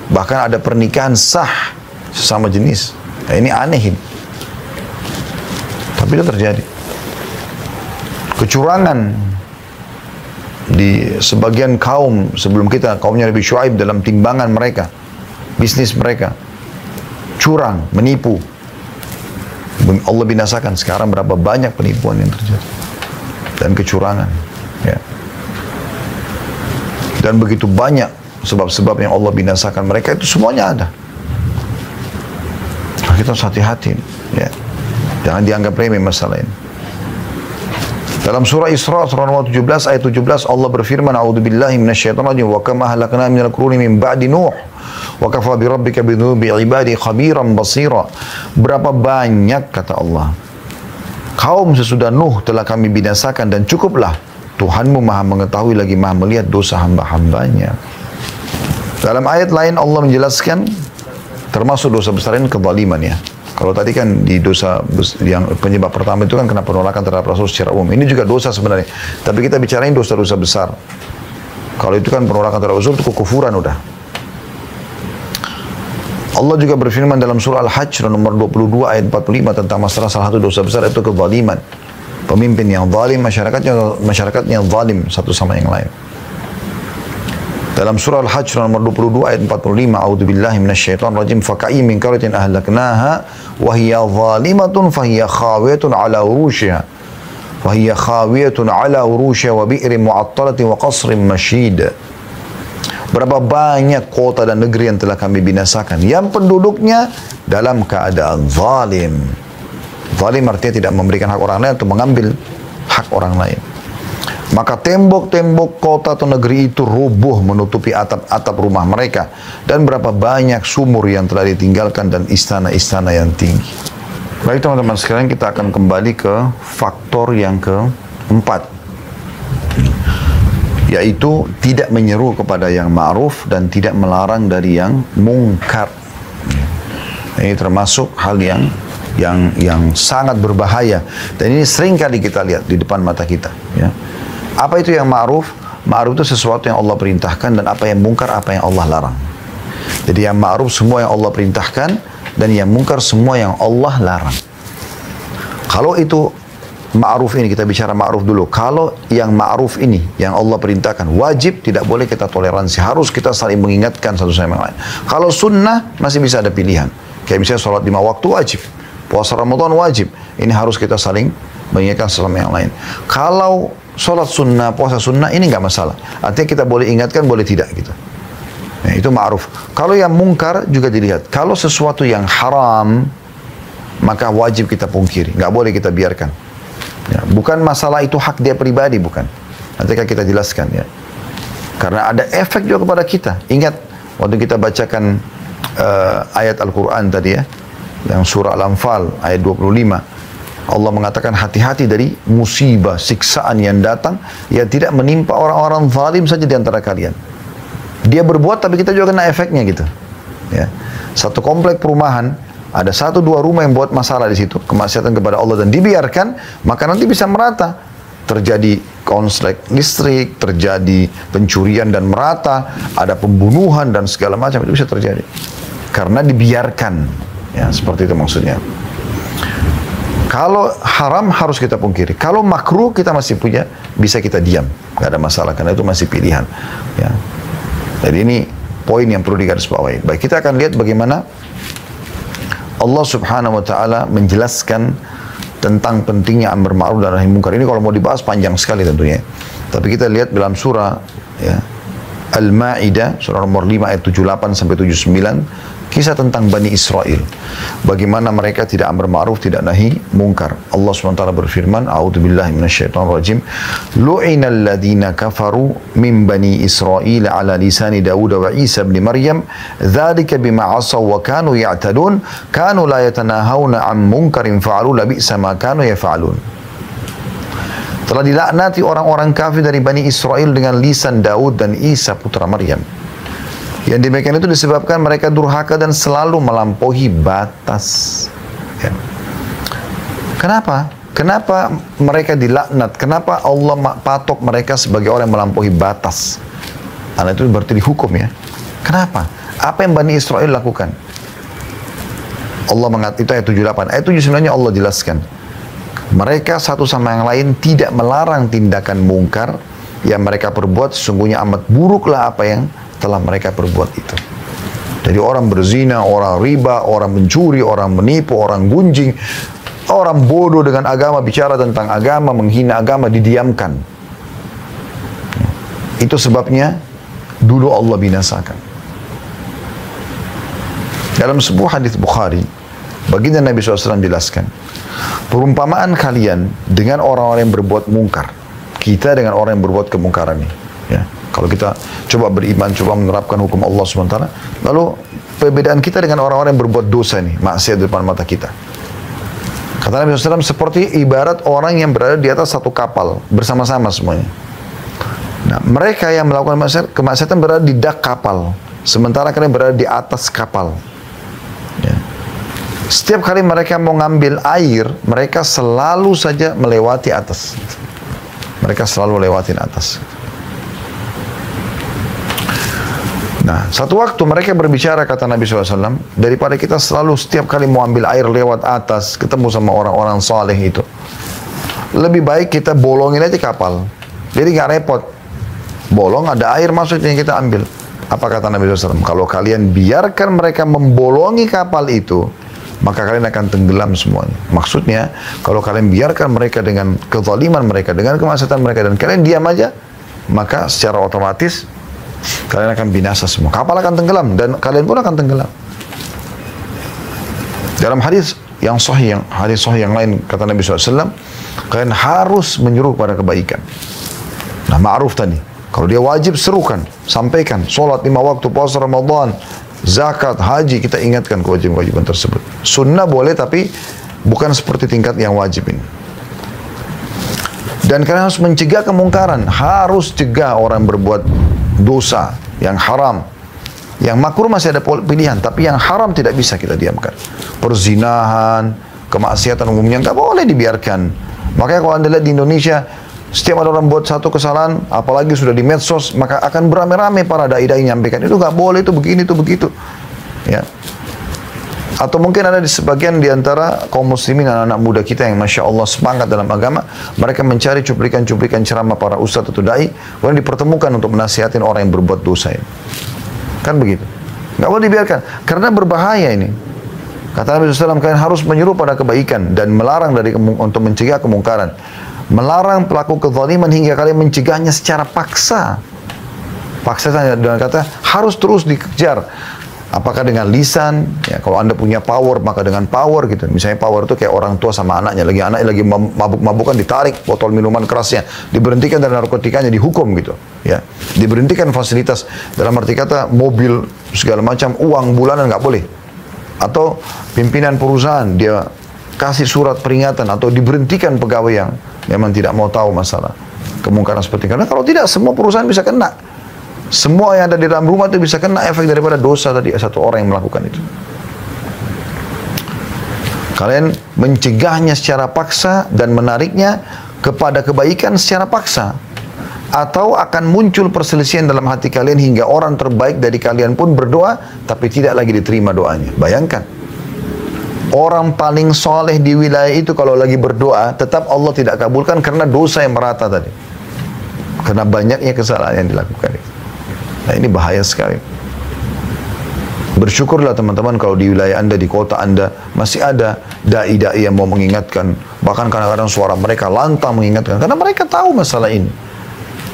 A: bahkan ada pernikahan sah sesama jenis. Nah, ini aneh ini. Tapi itu terjadi. Kecurangan di sebagian kaum sebelum kita, kaumnya Nabi Shu'aib, dalam timbangan mereka, bisnis mereka, curang, menipu. Allah binasakan. Sekarang berapa banyak penipuan yang terjadi dan kecurangan, ya. Dan begitu banyak sebab-sebab yang Allah binasakan mereka itu semuanya ada. Nah, kita harus hati-hati, ya. Jangan dianggap remeh masalah ini. Dalam surah Isra surah nomor 17 ayat 17 Allah berfirman, a'udzubillahi minasyaitonir rajim, wa kam ahlakna minal quruni min ba'di Nuh wa kafa bi rabbika bi dhunubi ibadi khabiran basira. Berapa banyak, kata Allah, kaum sesudah Nuh telah kami binasakan, dan cukuplah Tuhanmu maha mengetahui lagi maha melihat dosa hamba-hambanya. Dalam ayat lain Allah menjelaskan termasuk dosa besar ini kezaliman, ya. Kalau tadi kan di dosa yang penyebab pertama itu kan kena penolakan terhadap Rasul secara umum. Ini juga dosa sebenarnya. Tapi kita bicarain dosa-dosa besar. Kalau itu kan penolakan terhadap Rasul itu kekufuran udah. Allah juga berfirman dalam surah Al-Hajj nomor 22 ayat 45 tentang masalah salah satu dosa besar itu kezaliman. Pemimpin yang zalim, masyarakatnya zalim satu sama yang lain. Dalam surah Al-Hajj nomor 22 ayat 45, a'udzubillahi minasyaitonir rajim, faka'im min qaryatin ahlaknaha wa hiya zalimatun fahiya khawiyatun ala urushiha wa bi'rin mu'attalatin wa qasrin masyid. Berapa banyak kota dan negeri yang telah kami binasakan yang penduduknya dalam keadaan zalim. Zalim artinya tidak memberikan hak orang lain atau mengambil hak orang lain. Maka tembok-tembok kota atau negeri itu rubuh menutupi atap-atap rumah mereka. Dan berapa banyak sumur yang telah ditinggalkan dan istana-istana yang tinggi. Baik teman-teman sekalian, kita akan kembali ke faktor yang keempat. Yaitu tidak menyeru kepada yang ma'ruf dan tidak melarang dari yang mungkar. Ini termasuk hal yang sangat berbahaya. Dan ini sering kali kita lihat di depan mata kita, ya. Apa itu yang ma'ruf? Ma'ruf itu sesuatu yang Allah perintahkan, dan apa yang mungkar, apa yang Allah larang. Jadi yang ma'ruf semua yang Allah perintahkan, dan yang mungkar semua yang Allah larang. Kalau itu ma'ruf ini, kita bicara ma'ruf dulu. Kalau yang ma'ruf ini, yang Allah perintahkan, wajib, tidak boleh kita toleransi. Harus kita saling mengingatkan satu sama yang lain. Kalau sunnah, masih bisa ada pilihan. Kayak misalnya sholat 5 waktu wajib. Puasa Ramadan wajib. Ini harus kita saling mengingatkan sama yang lain. Kalau sholat sunnah, puasa sunnah, ini nggak masalah. Artinya kita boleh ingatkan, boleh tidak gitu. Nah, itu ma'ruf. Kalau yang mungkar juga dilihat. Kalau sesuatu yang haram, maka wajib kita pungkiri. Nggak boleh kita biarkan. Ya, bukan masalah itu hak dia pribadi, bukan. Nanti akan kita jelaskan ya. Karena ada efek juga kepada kita. Ingat, waktu kita bacakan ayat Al-Quran tadi ya, yang surah Al-Anfal ayat 25. Allah mengatakan hati-hati dari musibah, siksaan yang datang yang tidak menimpa orang-orang zalim saja di antara kalian. Dia berbuat tapi kita juga kena efeknya gitu. Ya. Satu komplek perumahan, ada 1-2 rumah yang buat masalah di situ, kemaksiatan kepada Allah dan dibiarkan, maka nanti bisa merata. Terjadi konslet listrik, terjadi pencurian dan merata, ada pembunuhan dan segala macam, itu bisa terjadi. Karena dibiarkan. Ya, seperti itu maksudnya. Kalau haram harus kita pungkiri. Kalau makruh kita masih punya, bisa kita diam. Gak ada masalah, karena itu masih pilihan. Ya. Jadi ini poin yang perlu digarisbawahi. Baik, kita akan lihat bagaimana Allah Subhanahu wa Ta'ala menjelaskan tentang pentingnya amar ma'ruf dan nahi munkar. Ini kalau mau dibahas panjang sekali tentunya. Tapi kita lihat dalam surah ya, Al-Ma'idah, surah nomor 5 ayat 78 sampai 79. Kisah tentang Bani Israel. Bagaimana mereka tidak amar ma'ruf, tidak nahi mungkar. Allah SWT berfirman, A'udzubillahi minasyaitonirrajim. Lu'inal ladhina kafaru min Bani Israel ala lisani Dawud wa Isa ibn Maryam. Dzalika bima asaw wa kanu ya'tadun. Kanu la yatanahawna an munkarin fa'alu labi'sa ma kanu yafa'alun. Telah dilaknati orang-orang kafir dari Bani Israel dengan lisan Daud dan Isa putra Maryam. Yang demikian itu disebabkan mereka durhaka dan selalu melampaui batas. Ya. Kenapa? Kenapa mereka dilaknat? Kenapa Allah patok mereka sebagai orang yang melampaui batas? Karena itu berarti dihukum ya. Kenapa? Apa yang Bani Israel lakukan? Allah mengatakan, itu ayat 78. Ayat 79 Allah jelaskan. Mereka satu sama yang lain tidak melarang tindakan mungkar yang mereka perbuat, sesungguhnya amat buruklah apa yang telah mereka perbuat itu. Jadi orang berzina, orang riba, orang mencuri, orang menipu, orang gunjing, orang bodoh dengan agama, bicara tentang agama, menghina agama, didiamkan. Itu sebabnya dulu Allah binasakan. Dalam sebuah hadis Bukhari, baginda Nabi SAW jelaskan, perumpamaan kalian dengan orang-orang yang berbuat mungkar, kita dengan orang yang berbuat kemungkaran ini. Ya. Kalau kita coba beriman, coba menerapkan hukum Allah SWT, lalu perbedaan kita dengan orang-orang yang berbuat dosa ini, maksiat di depan mata kita. Kata Nabi SAW, seperti ibarat orang yang berada di atas satu kapal, bersama-sama semuanya. Nah, mereka yang melakukan kemaksiatan berada di dak kapal, sementara kalian berada di atas kapal. Ya. Setiap kali mereka mau ngambil air, mereka selalu saja melewati atas. Mereka selalu lewatin atas. Nah, satu waktu mereka berbicara, kata Nabi SAW, daripada kita selalu setiap kali mau ambil air lewat atas, ketemu sama orang-orang saleh itu, lebih baik kita bolongin aja kapal. Jadi nggak repot. Bolong, ada air masuk yang kita ambil. Apa kata Nabi SAW? Kalau kalian biarkan mereka membolongi kapal itu, maka kalian akan tenggelam semuanya. Maksudnya, kalau kalian biarkan mereka dengan kezaliman mereka, dengan kemaksiatan mereka, dan kalian diam aja, maka secara otomatis kalian akan binasa semua. Kapal akan tenggelam dan kalian pun akan tenggelam. Dalam hadis yang sahih, hadis sahih yang lain, kata Nabi SAW, kalian harus menyuruh kepada kebaikan. Nah, ma'ruf tadi, kalau dia wajib serukan, sampaikan. Sholat 5 waktu, puasa Ramadan, zakat, haji, kita ingatkan kewajiban-kewajiban tersebut. Sunnah boleh, tapi bukan seperti tingkat yang wajib ini. Dan kalian harus mencegah kemungkaran, harus cegah orang berbuat dosa yang haram. Yang makruh masih ada pilihan, tapi yang haram tidak bisa kita diamkan. Perzinahan, kemaksiatan umumnya nggak boleh dibiarkan. Makanya kalau Anda lihat di Indonesia, setiap ada orang buat satu kesalahan, apalagi sudah di medsos, maka akan beramai-ramai para dai-dai menyampaikan, itu nggak boleh, itu begini, itu begitu. Ya. Atau mungkin ada di sebagian di antara kaum muslimin, anak-anak muda kita yang Masya Allah semangat dalam agama, mereka mencari cuplikan-cuplikan ceramah para ustadz atau da'i, kemudian dipertemukan untuk menasihatin orang yang berbuat dosa ini. Kan begitu. Nggak boleh dibiarkan, karena berbahaya ini. Kata Nabi SAW, kalian harus menyuruh pada kebaikan dan melarang dari untuk mencegah kemungkaran. melarang pelaku kezaliman hingga kalian mencegahnya secara paksa. Paksa dengan kata harus terus dikejar. Apakah dengan lisan, ya kalau Anda punya power maka dengan power gitu. Misalnya power itu kayak orang tua sama anaknya, anaknya lagi mabuk-mabukan, ditarik botol minuman kerasnya, diberhentikan dari narkotikanya, dihukum gitu. Ya, diberhentikan fasilitas, dalam arti kata mobil segala macam, uang bulanan nggak boleh. Atau pimpinan perusahaan dia kasih surat peringatan atau diberhentikan pegawai yang memang tidak mau tahu masalah kemungkaran seperti itu. Karena kalau tidak semua perusahaan bisa kena. Semua yang ada di dalam rumah itu bisa kena efek daripada dosa tadi satu orang yang melakukan itu. Kalian mencegahnya secara paksa dan menariknya kepada kebaikan secara paksa. Atau akan muncul perselisihan dalam hati kalian hingga orang terbaik dari kalian pun berdoa tapi tidak lagi diterima doanya. Bayangkan. Orang paling soleh di wilayah itu kalau lagi berdoa tetap Allah tidak kabulkan karena dosa yang merata tadi. Karena banyaknya kesalahan yang dilakukan itu. Nah ini bahaya sekali. Bersyukurlah teman-teman kalau di wilayah Anda, di kota Anda masih ada dai-dai yang mau mengingatkan. Bahkan kadang-kadang suara mereka lantang mengingatkan. Karena mereka tahu masalah ini.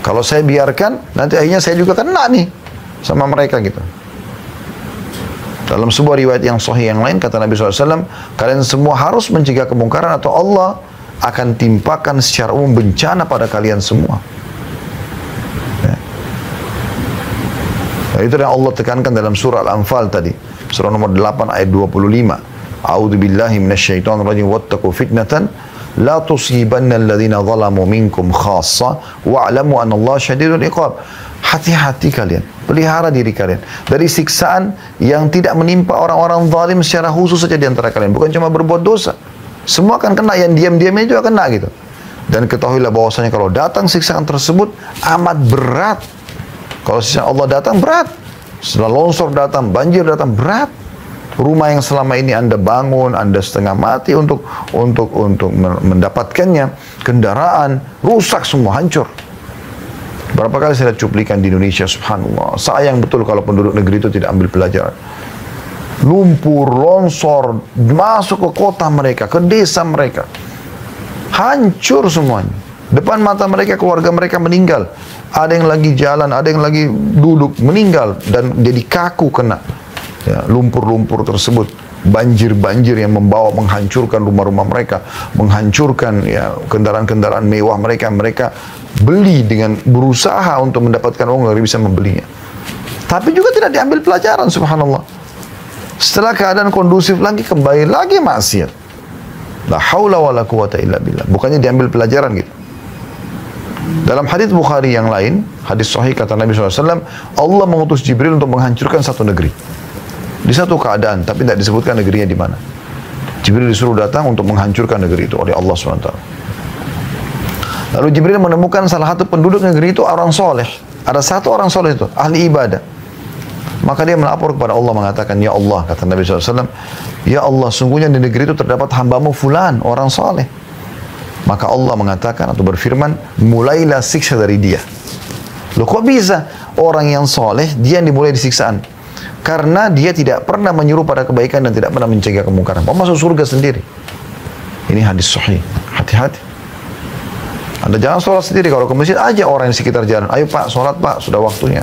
A: Kalau saya biarkan, nanti akhirnya saya juga kena nih sama mereka gitu. Dalam sebuah riwayat yang sahih yang lain, kata Nabi SAW, kalian semua harus mencegah kemungkaran atau Allah akan timpakan secara umum bencana pada kalian semua. Itu yang Allah tekankan dalam surah Al-Anfal tadi. Surah nomor 8 ayat 25. A'udzu billahi minasyaitonir rajim wattaqu fitnatan la tusibanna alladhina zalamu minkum khassa wa'lamu anna Allah syadidul iqab. Hati-hati kalian, pelihara diri kalian dari siksaan yang tidak menimpa orang-orang zalim secara khusus saja di antara kalian, bukan cuma berbuat dosa. Semua akan kena, yang diam-diamnya juga kena gitu. Dan ketahuilah bahwasanya kalau datang siksaan tersebut amat berat. Kalau siksaan Allah datang berat, setelah longsor datang, banjir datang berat. Rumah yang selama ini Anda bangun, Anda setengah mati untuk mendapatkannya, kendaraan rusak semua, hancur. Berapa kali saya lihat cuplikan di Indonesia, subhanallah. Sayang betul kalau penduduk negeri itu tidak ambil pelajaran. Lumpur, longsor, masuk ke kota mereka, ke desa mereka. Hancur semuanya. Depan mata mereka, keluarga mereka meninggal. Ada yang lagi jalan, ada yang lagi duduk, meninggal. Dan jadi kaku kena ya, lumpur-lumpur tersebut. Banjir-banjir yang membawa, menghancurkan rumah-rumah mereka. Menghancurkan ya, kendaraan-kendaraan mewah mereka. Mereka beli dengan berusaha untuk mendapatkan uang agar bisa membelinya. Tapi juga tidak diambil pelajaran, subhanallah. Setelah keadaan kondusif lagi, kembali lagi maksiat. La haula wa la quwata illa billah. Bukannya diambil pelajaran gitu. Dalam hadis Bukhari yang lain, hadis sahih kata Nabi SAW, Allah mengutus Jibril untuk menghancurkan satu negeri. Di satu keadaan, tapi tidak disebutkan negerinya di mana. Jibril disuruh datang untuk menghancurkan negeri itu oleh Allah SWT. Lalu Jibril menemukan salah satu penduduk negeri itu orang soleh. Ada satu orang soleh itu, ahli ibadah. Maka dia melapor kepada Allah mengatakan, ya Allah, kata Nabi SAW, ya Allah, sungguhnya di negeri itu terdapat hambamu fulan, orang soleh. Maka Allah mengatakan atau berfirman, mulailah siksa dari dia. Loh kok bisa? Orang yang soleh, dia yang dimulai disiksaan. Karena dia tidak pernah menyuruh pada kebaikan dan tidak pernah mencegah kemungkaran. Mau masuk surga sendiri. Ini hadis sahih. Hati-hati. Anda jangan sholat sendiri. Kalau ke masjid, aja orang yang sekitar jalan. Ayo Pak, sholat Pak, sudah waktunya.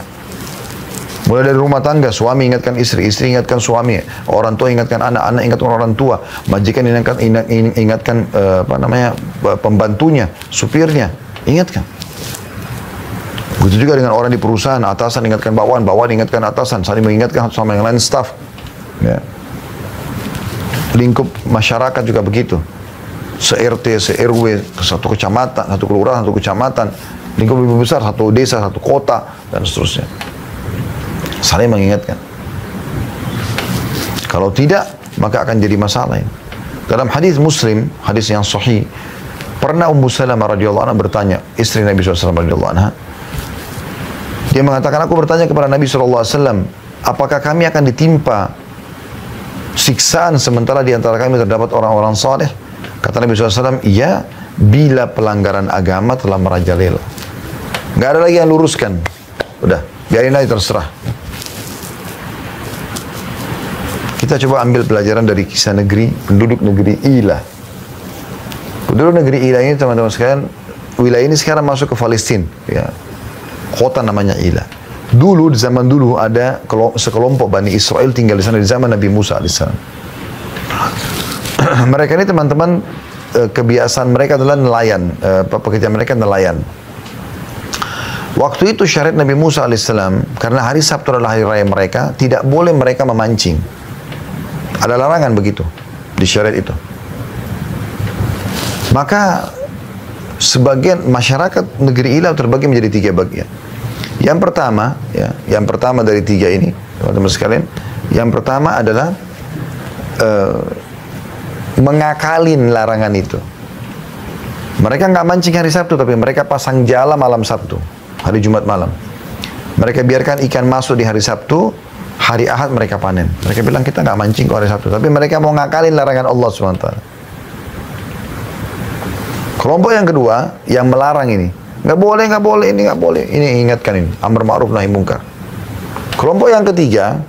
A: Mulai dari rumah tangga, suami ingatkan istri, istri ingatkan suami, orang tua ingatkan anak, anak ingatkan orang tua, majikan ingatkan pembantunya, supirnya, ingatkan. Begitu juga dengan orang di perusahaan, atasan ingatkan bawahan, bawahan ingatkan atasan, saling mengingatkan sama yang lain staff. Ya. Lingkup masyarakat juga begitu. Se-RT, se-RW, satu kecamatan, satu kelurahan, satu kecamatan, lingkup lebih besar, satu desa, satu kota, dan seterusnya. Saling mengingatkan. Kalau tidak, maka akan jadi masalah. Dalam hadis Muslim, hadis yang sahih, pernah Ummu Salamah radhiyallahu anha bertanya, istri Nabi SAW radhiyallahu anha, dia mengatakan, aku bertanya kepada Nabi SAW, apakah kami akan ditimpa siksaan sementara di antara kami terdapat orang-orang saleh? Kata Nabi SAW, iya, bila pelanggaran agama telah merajalela. Nggak ada lagi yang luruskan. Udah, biarin aja terserah. Kita coba ambil pelajaran dari kisah negeri, penduduk negeri Ilah. Penduduk negeri Ilah ini teman-teman sekalian, wilayah ini sekarang masuk ke Palestina, ya. Kota namanya Ila. Dulu, di zaman dulu ada sekelompok Bani Israel tinggal di sana di zaman Nabi Musa alaihissalam. Mereka ini teman-teman, kebiasaan mereka adalah nelayan, pekerjaan mereka nelayan. Waktu itu syariat Nabi Musa alaihissalam, karena hari Sabtu adalah hari raya mereka, tidak boleh mereka memancing. Ada larangan begitu di syariat itu. Maka sebagian masyarakat negeri Ila terbagi menjadi 3 bagian. Yang pertama, ya, yang pertama dari 3 ini, teman-teman sekalian, yang pertama adalah mengakalin larangan itu. Mereka nggak mancing hari Sabtu, tapi mereka pasang jala malam Sabtu, hari Jumat malam. Mereka biarkan ikan masuk di hari Sabtu, hari Ahad mereka panen. Mereka bilang kita nggak mancing kok hari Sabtu, tapi mereka mau ngakalin larangan Allah SWT. Kelompok yang kedua yang melarang ini, nggak boleh, ini nggak boleh. Ini ingatkan ini, amar ma'ruf nahi munkar. Kelompok yang ketiga,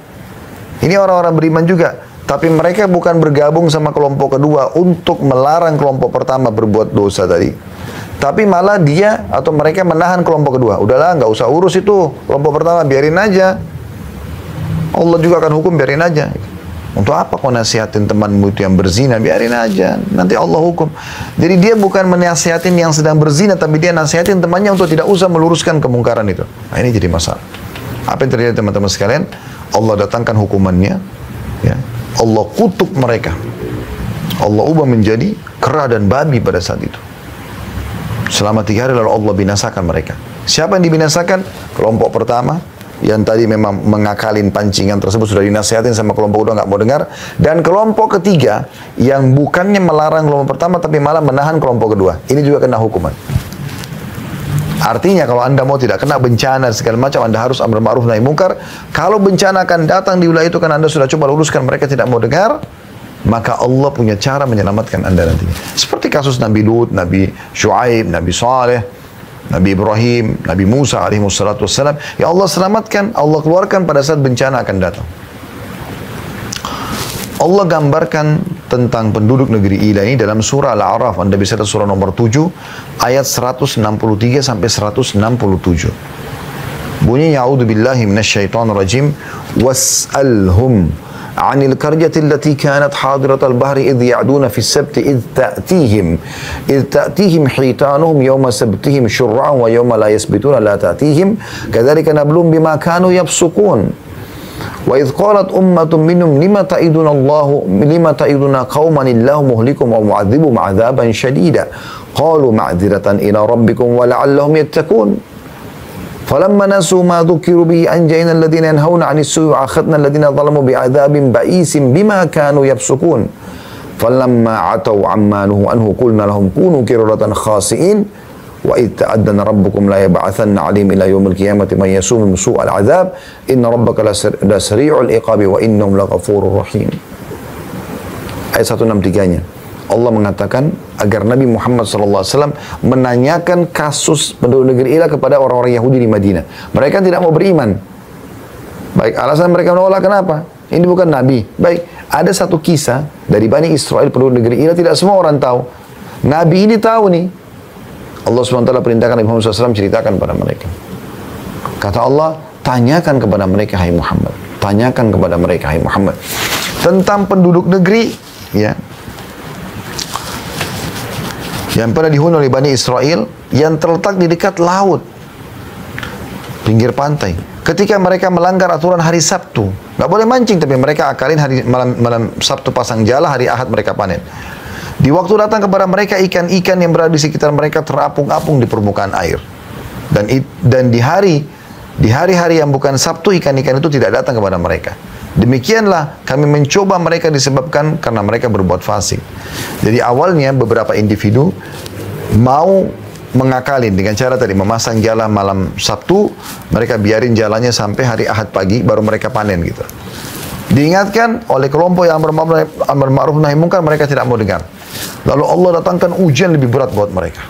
A: ini orang-orang beriman juga, tapi mereka bukan bergabung sama kelompok kedua untuk melarang kelompok pertama berbuat dosa tadi. Tapi malah dia atau mereka menahan kelompok kedua. Udahlah, nggak usah urus itu kelompok pertama, biarin aja. Allah juga akan hukum, biarin aja. Untuk apa kau nasihatin temanmu itu yang berzina? Biarin aja, nanti Allah hukum. Jadi dia bukan menasihatin yang sedang berzina, tapi dia nasihatin temannya untuk tidak usah meluruskan kemungkaran itu. Nah, ini jadi masalah. Apa yang terjadi teman-teman sekalian? Allah datangkan hukumannya, ya. Allah kutuk mereka. Allah ubah menjadi kera dan babi pada saat itu. Selama 3 hari lalu Allah binasakan mereka. Siapa yang dibinasakan? Kelompok pertama yang tadi memang mengakalin pancingan tersebut, sudah dinasihatin sama kelompok kedua nggak mau dengar, dan kelompok ketiga yang bukannya melarang kelompok pertama tapi malah menahan kelompok kedua. Ini juga kena hukuman. Artinya kalau Anda mau tidak kena bencana segala macam, Anda harus amar ma'ruf nahi munkar. Kalau bencana akan datang di wilayah itu kan Anda sudah coba luruskan, mereka tidak mau dengar, maka Allah punya cara menyelamatkan Anda nantinya. Seperti kasus Nabi Lut, Nabi Shu'aib, Nabi Saleh, Nabi Ibrahim, Nabi Musa alaihi wassalatu wassalam. Ya Allah selamatkan, Allah keluarkan pada saat bencana akan datang. Allah gambarkan tentang penduduk negeri Ila ini dalam surah Al-A'raf. Anda bisa lihat surah nomor 7 ayat 163 sampai 167. Bunyinya a'udzubillahi minasyaitonir rajim, was'alhum 'anil qaryati allati kanat hadiratal bahri idh ya'duna fis sabti idh ta'tihim hitanuhum yawma sabtihim syur'an wa yawma la yasbituna la ta'tihim kadzalika nablum bima kanu yafsukun. Wa idh qalat ummatun minhum lima ta'iduna qauman illahu muhlikum wa mu'adzibuhum 'adzaban syadida qalu ma'dziratan ila rabbikum wa la'allahum yattaqun. فلما نسوا ما ذكروا به أنجينا الذين ينهون عن السوء وأخذنا الذين ظلموا بعذاب بئيس بما كانوا يفسقون فلما عتوا عما نهوا عنه قلنا لهم كونوا قردة خاسئين وإذ تأذن ربكم لا يبعثن عليهم إلى يوم القيامة من يسومهم سوء العذاب إن ربك لسريع العقاب وإنهم لغفور رحيم. Ayat 163-nya Allah mengatakan agar Nabi Muhammad SAW menanyakan kasus penduduk negeri Ila kepada orang-orang Yahudi di Madinah. Mereka tidak mau beriman. Baik, alasan mereka menolak kenapa? Ini bukan Nabi. Baik, ada satu kisah dari Bani Israel penduduk negeri Ila, tidak semua orang tahu. Nabi ini tahu nih. Allah SWT perintahkan Nabi Muhammad SAW ceritakan pada mereka. Kata Allah, tanyakan kepada mereka, hai Muhammad. Tanyakan kepada mereka, hai Muhammad. Tentang penduduk negeri, ya, yang pernah dihuni oleh Bani Israel yang terletak di dekat laut, pinggir pantai. Ketika mereka melanggar aturan hari Sabtu, nggak boleh mancing, tapi mereka akalin hari malam Sabtu pasang jala, hari Ahad mereka panen. Di waktu datang kepada mereka ikan-ikan yang berada di sekitar mereka terapung-apung di permukaan air. Dan di hari-hari yang bukan Sabtu, ikan-ikan itu tidak datang kepada mereka. Demikianlah kami mencoba mereka disebabkan karena mereka berbuat fasik. Jadi awalnya beberapa individu mau mengakalin dengan cara tadi memasang jala malam Sabtu, mereka biarin jalannya sampai hari Ahad pagi baru mereka panen gitu. Diingatkan oleh kelompok yang amar ma'ruf nahi munkar, mereka tidak mau dengar. Lalu Allah datangkan ujian lebih berat buat mereka.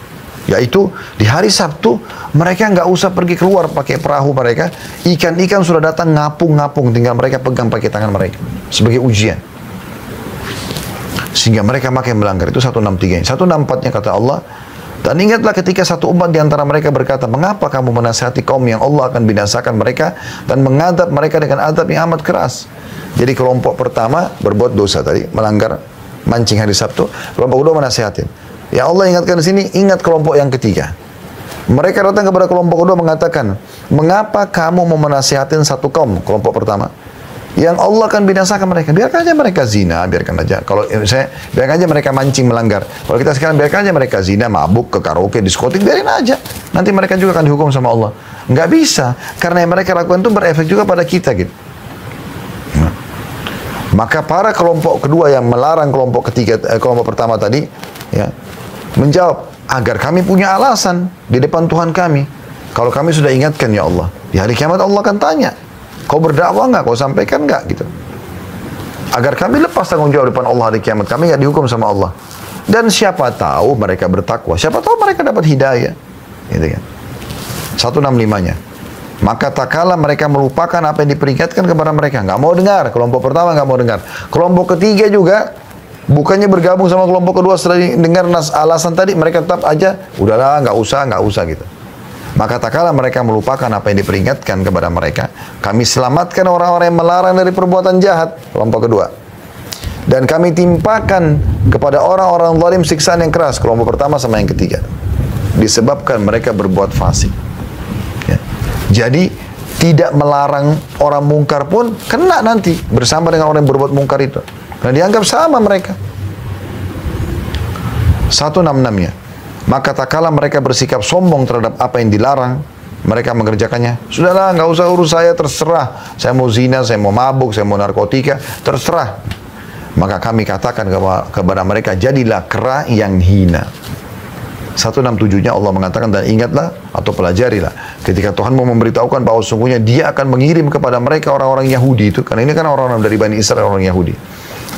A: Yaitu di hari Sabtu mereka nggak usah pergi keluar pakai perahu mereka, ikan-ikan sudah datang ngapung-ngapung, tinggal mereka pegang pakai tangan mereka sebagai ujian. Sehingga mereka makin melanggar. Itu 163. 164-nya kata Allah, Dan ingatlah ketika satu umat di antara mereka berkata, mengapa kamu menasihati kaum yang Allah akan binasakan mereka dan mengadab mereka dengan adab yang amat keras. Jadi kelompok pertama berbuat dosa tadi, melanggar mancing hari Sabtu. Kelompok kedua menasihatin. Ya Allah ingatkan di sini, ingat kelompok yang ketiga. Mereka datang kepada kelompok kedua mengatakan, mengapa kamu mau menasihatin satu kaum, kelompok pertama, yang Allah akan binasakan mereka. Biarkan aja mereka zina, biarkan aja. Kalau saya, biarkan aja mereka mancing melanggar. Kalau kita sekarang biarkan aja mereka zina, mabuk, ke karaoke, diskotik, biarin aja. Nanti mereka juga akan dihukum sama Allah. Nggak bisa, karena yang mereka lakukan itu berefek juga pada kita gitu. Nah. Maka para kelompok kedua yang melarang kelompok ketiga, kelompok pertama tadi, ya, menjawab, agar kami punya alasan di depan Tuhan kami. Kalau kami sudah ingatkan ya Allah, di hari kiamat Allah akan tanya, kau berdakwah nggak? Kau sampaikan nggak? Gitu. Agar kami lepas tanggung jawab depan Allah di kiamat. Kami nggak dihukum sama Allah. Dan siapa tahu mereka bertakwa. Siapa tahu mereka dapat hidayah. Gitu kan. 165-nya. Maka tak kala mereka melupakan apa yang diperingatkan kepada mereka. Nggak mau dengar. Kelompok pertama nggak mau dengar. Kelompok ketiga juga, bukannya bergabung sama kelompok kedua setelah dengar alasan tadi, mereka tetap aja, udahlah nggak usah gitu. Maka tak kala mereka melupakan apa yang diperingatkan kepada mereka, kami selamatkan orang-orang yang melarang dari perbuatan jahat, kelompok kedua. Dan kami timpakan kepada orang-orang zalim siksaan yang keras, kelompok pertama sama yang ketiga. Disebabkan mereka berbuat fasik. Ya. Jadi, tidak melarang orang mungkar pun kena nanti bersama dengan orang yang berbuat mungkar itu. Karena dianggap sama mereka. 166-nya. Maka tak kala mereka bersikap sombong terhadap apa yang dilarang, mereka mengerjakannya. Sudahlah, nggak usah urus saya, terserah. Saya mau zina, saya mau mabuk, saya mau narkotika, terserah. Maka kami katakan kepada mereka, jadilah kera yang hina. 167-nya Allah mengatakan, dan ingatlah atau pelajarilah ketika Tuhan mau memberitahukan bahwa sungguhnya Dia akan mengirim kepada mereka orang-orang Yahudi itu, karena ini kan orang-orang dari Bani Israel, orang Yahudi.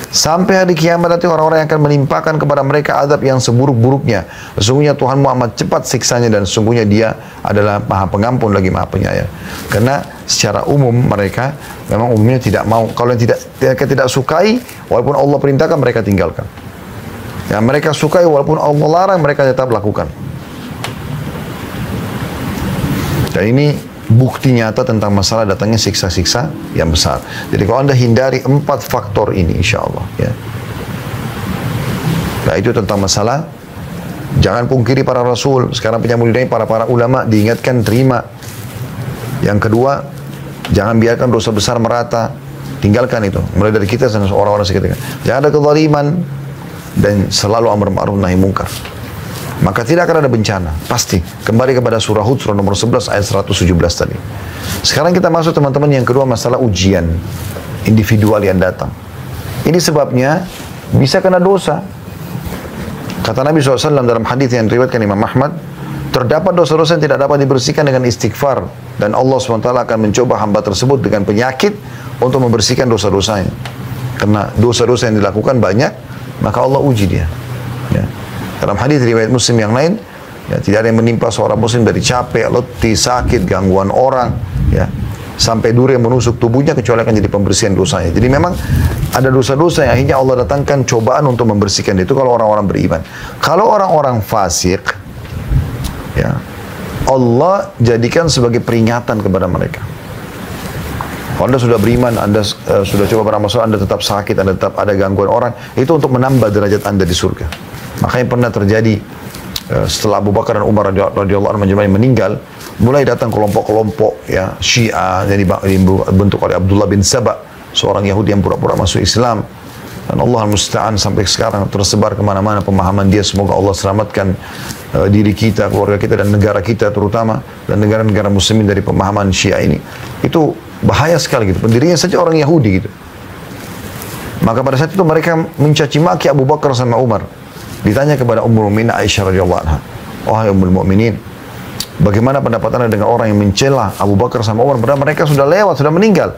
A: Sampai hari kiamat nanti orang-orang yang akan menimpakan kepada mereka azab yang seburuk-buruknya. Sesungguhnya Tuhanmu amat cepat siksanya dan sesungguhnya Dia adalah Maha Pengampun lagi Maha Penyayang. Karena secara umum mereka memang umumnya tidak mau. Kalau yang tidak sukai, walaupun Allah perintahkan mereka tinggalkan. Yang mereka sukai walaupun Allah larang mereka tetap lakukan. Dan ini bukti nyata tentang masalah datangnya siksa-siksa yang besar. Jadi kalau Anda hindari 4 faktor ini, insya Allah. Ya. Nah itu tentang masalah, jangan pungkiri para rasul. Sekarang penyambung lidahnya para ulama diingatkan terima. Yang kedua, jangan biarkan dosa besar merata. Tinggalkan itu. Mulai dari kita dan orang-orang sekitar. Jangan ada kezaliman dan selalu amar ma'ruf nahi munkar. Maka tidak akan ada bencana, pasti. Kembali kepada surah Hud, surah nomor 11 ayat 117 tadi. Sekarang kita masuk teman-teman yang kedua, masalah ujian individual yang datang. Ini sebabnya bisa kena dosa. Kata Nabi SAW dalam hadis yang diriwayatkan Imam Ahmad, terdapat dosa-dosa yang tidak dapat dibersihkan dengan istighfar. Dan Allah SWT akan mencoba hamba tersebut dengan penyakit untuk membersihkan dosa-dosanya. Karena dosa-dosa yang dilakukan banyak, maka Allah uji dia. Ya. Dalam hadis riwayat Muslim yang lain, ya, tidak ada yang menimpa seorang Muslim dari capek, letih, sakit, gangguan orang, ya, sampai duri yang menusuk tubuhnya kecuali akan jadi pembersihan dosanya. Jadi memang ada dosa-dosa yang akhirnya Allah datangkan cobaan untuk membersihkan itu kalau orang-orang beriman. Kalau orang-orang fasik, ya, Allah jadikan sebagai peringatan kepada mereka. Kalau Anda sudah beriman, Anda sudah coba beramal soleh, Anda tetap sakit, Anda tetap ada gangguan orang, itu untuk menambah derajat Anda di surga. Makanya pernah terjadi setelah Abu Bakar dan Umar radhiyallahu anhum meninggal, mulai datang kelompok-kelompok ya Syiah yang dibentuk oleh Abdullah bin Saba, seorang Yahudi yang pura-pura masuk Islam. Dan Allah al-Musta'an sampai sekarang tersebar kemana-mana pemahaman dia. Semoga Allah selamatkan diri kita, keluarga kita, dan negara kita terutama, dan negara-negara muslimin dari pemahaman Syiah ini. Itu bahaya sekali gitu. Pendirinya saja orang Yahudi gitu. Maka pada saat itu mereka mencaci maki Abu Bakar sama Umar. Ditanya kepada Ummul Mukminin Aisyah radhiyallahu anha, wahai Ummul Mukminin, bagaimana pendapat Anda dengan orang yang mencela Abu Bakar sama Umar padahal mereka sudah lewat, sudah meninggal?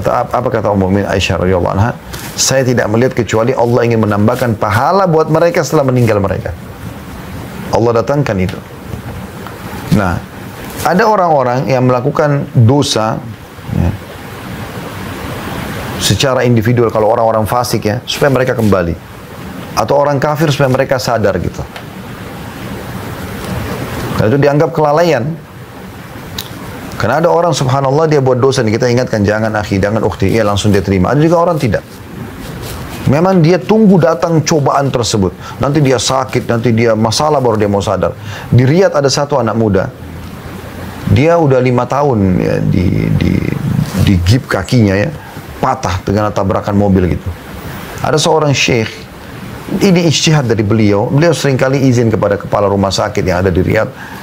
A: Apa kata Ummul Mukminin Aisyah radhiyallahu anha? Saya tidak melihat kecuali Allah ingin menambahkan pahala buat mereka setelah meninggal mereka. Allah datangkan itu. Nah, ada orang-orang yang melakukan dosa ya, secara individual, kalau orang-orang fasik ya, supaya mereka kembali. Atau orang kafir supaya mereka sadar gitu. Dan itu dianggap kelalaian. Karena ada orang subhanallah dia buat dosa, kita ingatkan jangan akhi, jangan ukhti, ya langsung dia terima. Ada juga orang tidak. Memang dia tunggu datang cobaan tersebut. Nanti dia sakit, nanti dia masalah baru dia mau sadar. Di Riyadh ada satu anak muda. Dia udah 5 tahun ya, di gip kakinya ya, patah dengan tabrakan mobil gitu. Ada seorang syekh, ini ijtihad dari beliau seringkali izin kepada kepala rumah sakit yang ada di Riyadh.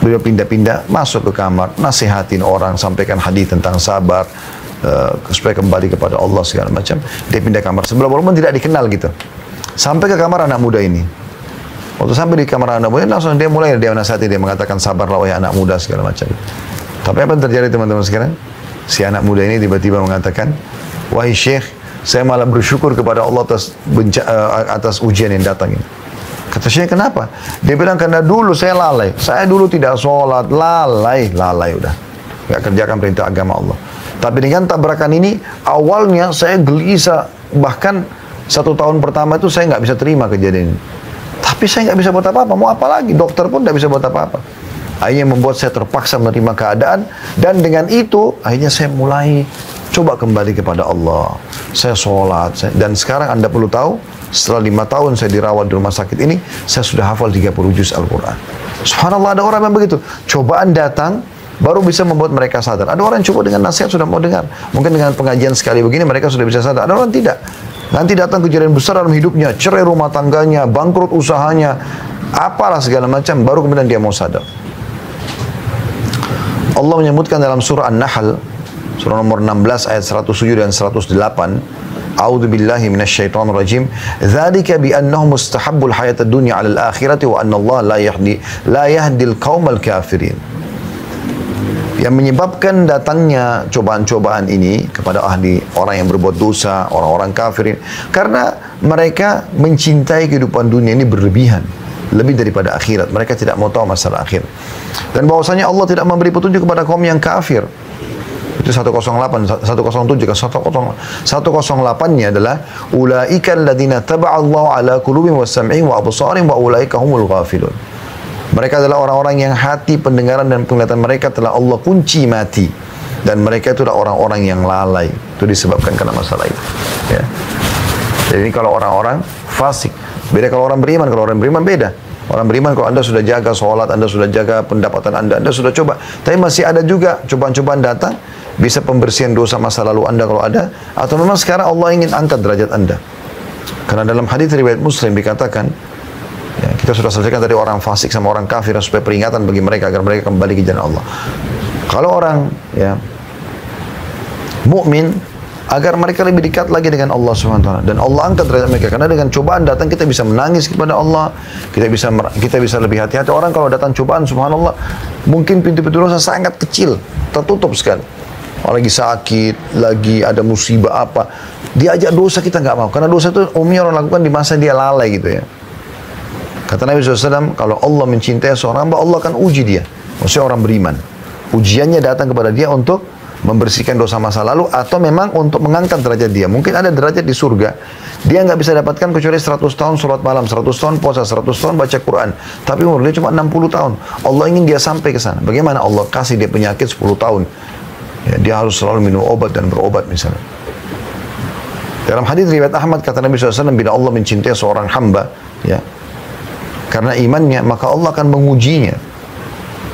A: Beliau pindah-pindah, masuk ke kamar, nasihatin orang, sampaikan hadis tentang sabar, supaya kembali kepada Allah segala macam. Dia pindah kamar sebelah, walaupun tidak dikenal gitu. Sampai ke kamar anak muda ini. Waktu sampai di kamar anak muda, langsung dia mulai dia nasihati, dia mengatakan sabarlah wahai anak muda segala macam. Tapi apa yang terjadi teman-teman sekarang? Si anak muda ini tiba-tiba mengatakan, wahai syekh, saya malah bersyukur kepada Allah atas ujian yang datang ini. Kata syekh, kenapa? Dia bilang, karena dulu saya lalai. Saya dulu tidak sholat, lalai udah. Gak kerjakan perintah agama Allah. Tapi dengan tabrakan ini, awalnya saya gelisah. Bahkan 1 tahun pertama itu saya nggak bisa terima kejadian ini. Tapi saya nggak bisa buat apa-apa. Mau apa lagi? Dokter pun nggak bisa buat apa-apa. Akhirnya membuat saya terpaksa menerima keadaan. Dan dengan itu, akhirnya saya mulai coba kembali kepada Allah. Saya sholat. Dan sekarang Anda perlu tahu, setelah 5 tahun saya dirawat di rumah sakit ini, saya sudah hafal 30 juz Al-Quran. Subhanallah, ada orang yang begitu. Cobaan datang, baru bisa membuat mereka sadar. Ada orang yang coba dengan nasihat sudah mau dengar. Mungkin dengan pengajian sekali begini mereka sudah bisa sadar. Ada orang tidak. Nanti datang kejadian besar dalam hidupnya, cerai rumah tangganya, bangkrut usahanya, apalah segala macam, baru kemudian dia mau sadar. Allah menyebutkan dalam surah An-Nahl, surah nomor 16 ayat 107 dan 108, A'udzu billahi minasyaitonir rajim. Dzalika bi annahum mustahabbul hayatad dunya 'alal akhirati wa anna Allah la yahdil qaumal kafirin. Yang menyebabkan datangnya cobaan-cobaan ini kepada orang yang berbuat dosa, orang-orang kafirin, karena mereka mencintai kehidupan dunia ini berlebihan, lebih daripada akhirat. Mereka tidak mau tahu masalah akhir. Dan bahwasanya Allah tidak memberi petunjuk kepada kaum yang kafir. Itu 108, 107 kan 108-nya adalah ulaika alladziina taba'allahu ala qulubihim wa sam'ihim wa absarihim wa ulaika humul ghafilun. Mereka adalah orang-orang yang hati, pendengaran dan penglihatan mereka telah Allah kunci mati. Dan mereka itu adalah orang-orang yang lalai. Itu disebabkan karena masalah itu. Ya. Jadi kalau orang-orang fasik. Beda kalau orang beriman. Kalau orang beriman beda. Orang beriman kalau Anda sudah jaga sholat, Anda sudah jaga pendapatan Anda sudah coba. Tapi masih ada juga cobaan-cobaan datang. Bisa pembersihan dosa masa lalu Anda kalau ada. Atau memang sekarang Allah ingin angkat derajat Anda. Karena dalam hadis riwayat Muslim dikatakan, ya, kita sudah selesaikan tadi orang fasik sama orang kafir supaya peringatan bagi mereka agar mereka kembali ke jalan Allah. Kalau orang ya mukmin agar mereka lebih dekat lagi dengan Allah SWT dan Allah angkat derajat mereka, karena dengan cobaan datang kita bisa menangis kepada Allah, kita bisa lebih hati-hati. Orang kalau datang cobaan subhanallah mungkin pintu-pintu dosa sangat kecil, tertutup sekali. Orang lagi sakit, lagi ada musibah apa, diajak dosa kita nggak mau, karena dosa itu umumnya orang lakukan di masa dia lalai gitu ya. Kata Nabi SAW, kalau Allah mencintai seorang hamba, Allah akan uji dia. Maksudnya orang beriman. Ujiannya datang kepada dia untuk membersihkan dosa masa lalu, atau memang untuk mengangkat derajat dia. Mungkin ada derajat di surga, dia nggak bisa dapatkan kecuali 100 tahun sholat malam, 100 tahun puasa, 100 tahun baca Quran. Tapi umur dia cuma 60 tahun. Allah ingin dia sampai ke sana. Bagaimana Allah kasih dia penyakit 10 tahun? Ya, dia harus selalu minum obat dan berobat misalnya. Dalam hadis riwayat Ahmad, kata Nabi SAW, bila Allah mencintai seorang hamba, ya, karena imannya, maka Allah akan mengujinya.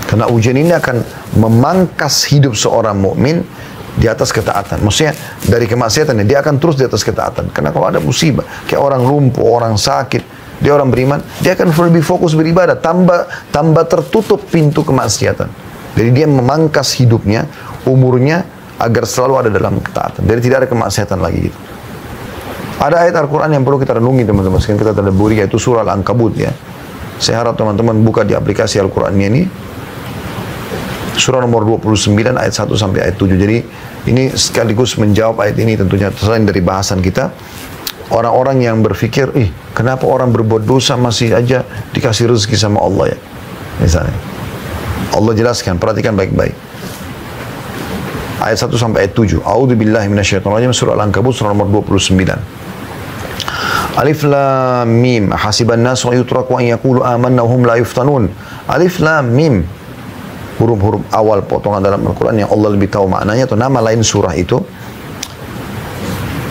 A: Karena ujian ini akan memangkas hidup seorang mukmin di atas ketaatan. Maksudnya dari kemaksiatan dia akan terus di atas ketaatan. Karena kalau ada musibah, kayak orang lumpuh, orang sakit, dia orang beriman, dia akan lebih fokus beribadah, tambah tertutup pintu kemaksiatan. Jadi dia memangkas hidupnya, umurnya agar selalu ada dalam ketaatan. Jadi tidak ada kemaksiatan lagi gitu. Ada ayat Al-Quran yang perlu kita renungi teman-teman. Sekarang kita tadabburi, yaitu surah Al-Ankabut ya. Saya harap teman-teman buka di aplikasi Al-Qurannya ini. Surah nomor 29 ayat 1 sampai ayat 7. Jadi ini sekaligus menjawab ayat ini tentunya selain dari bahasan kita. Orang-orang yang berpikir, kenapa orang berbuat dosa masih aja dikasih rezeki sama Allah ya. Misalnya. Allah jelaskan, perhatikan baik-baik. Ayat 1 sampai ayat 7. A'udzu billahi minasyaitonir rajim, surah Al-Ankabut surah nomor 29. Alif lam mim, hasiban nas wa yutraku an yaqulu amanna hum la yuftanun. Alif lam mim, huruf-huruf awal potongan dalam Al-Quran yang Allah lebih tahu maknanya atau nama lain surah itu.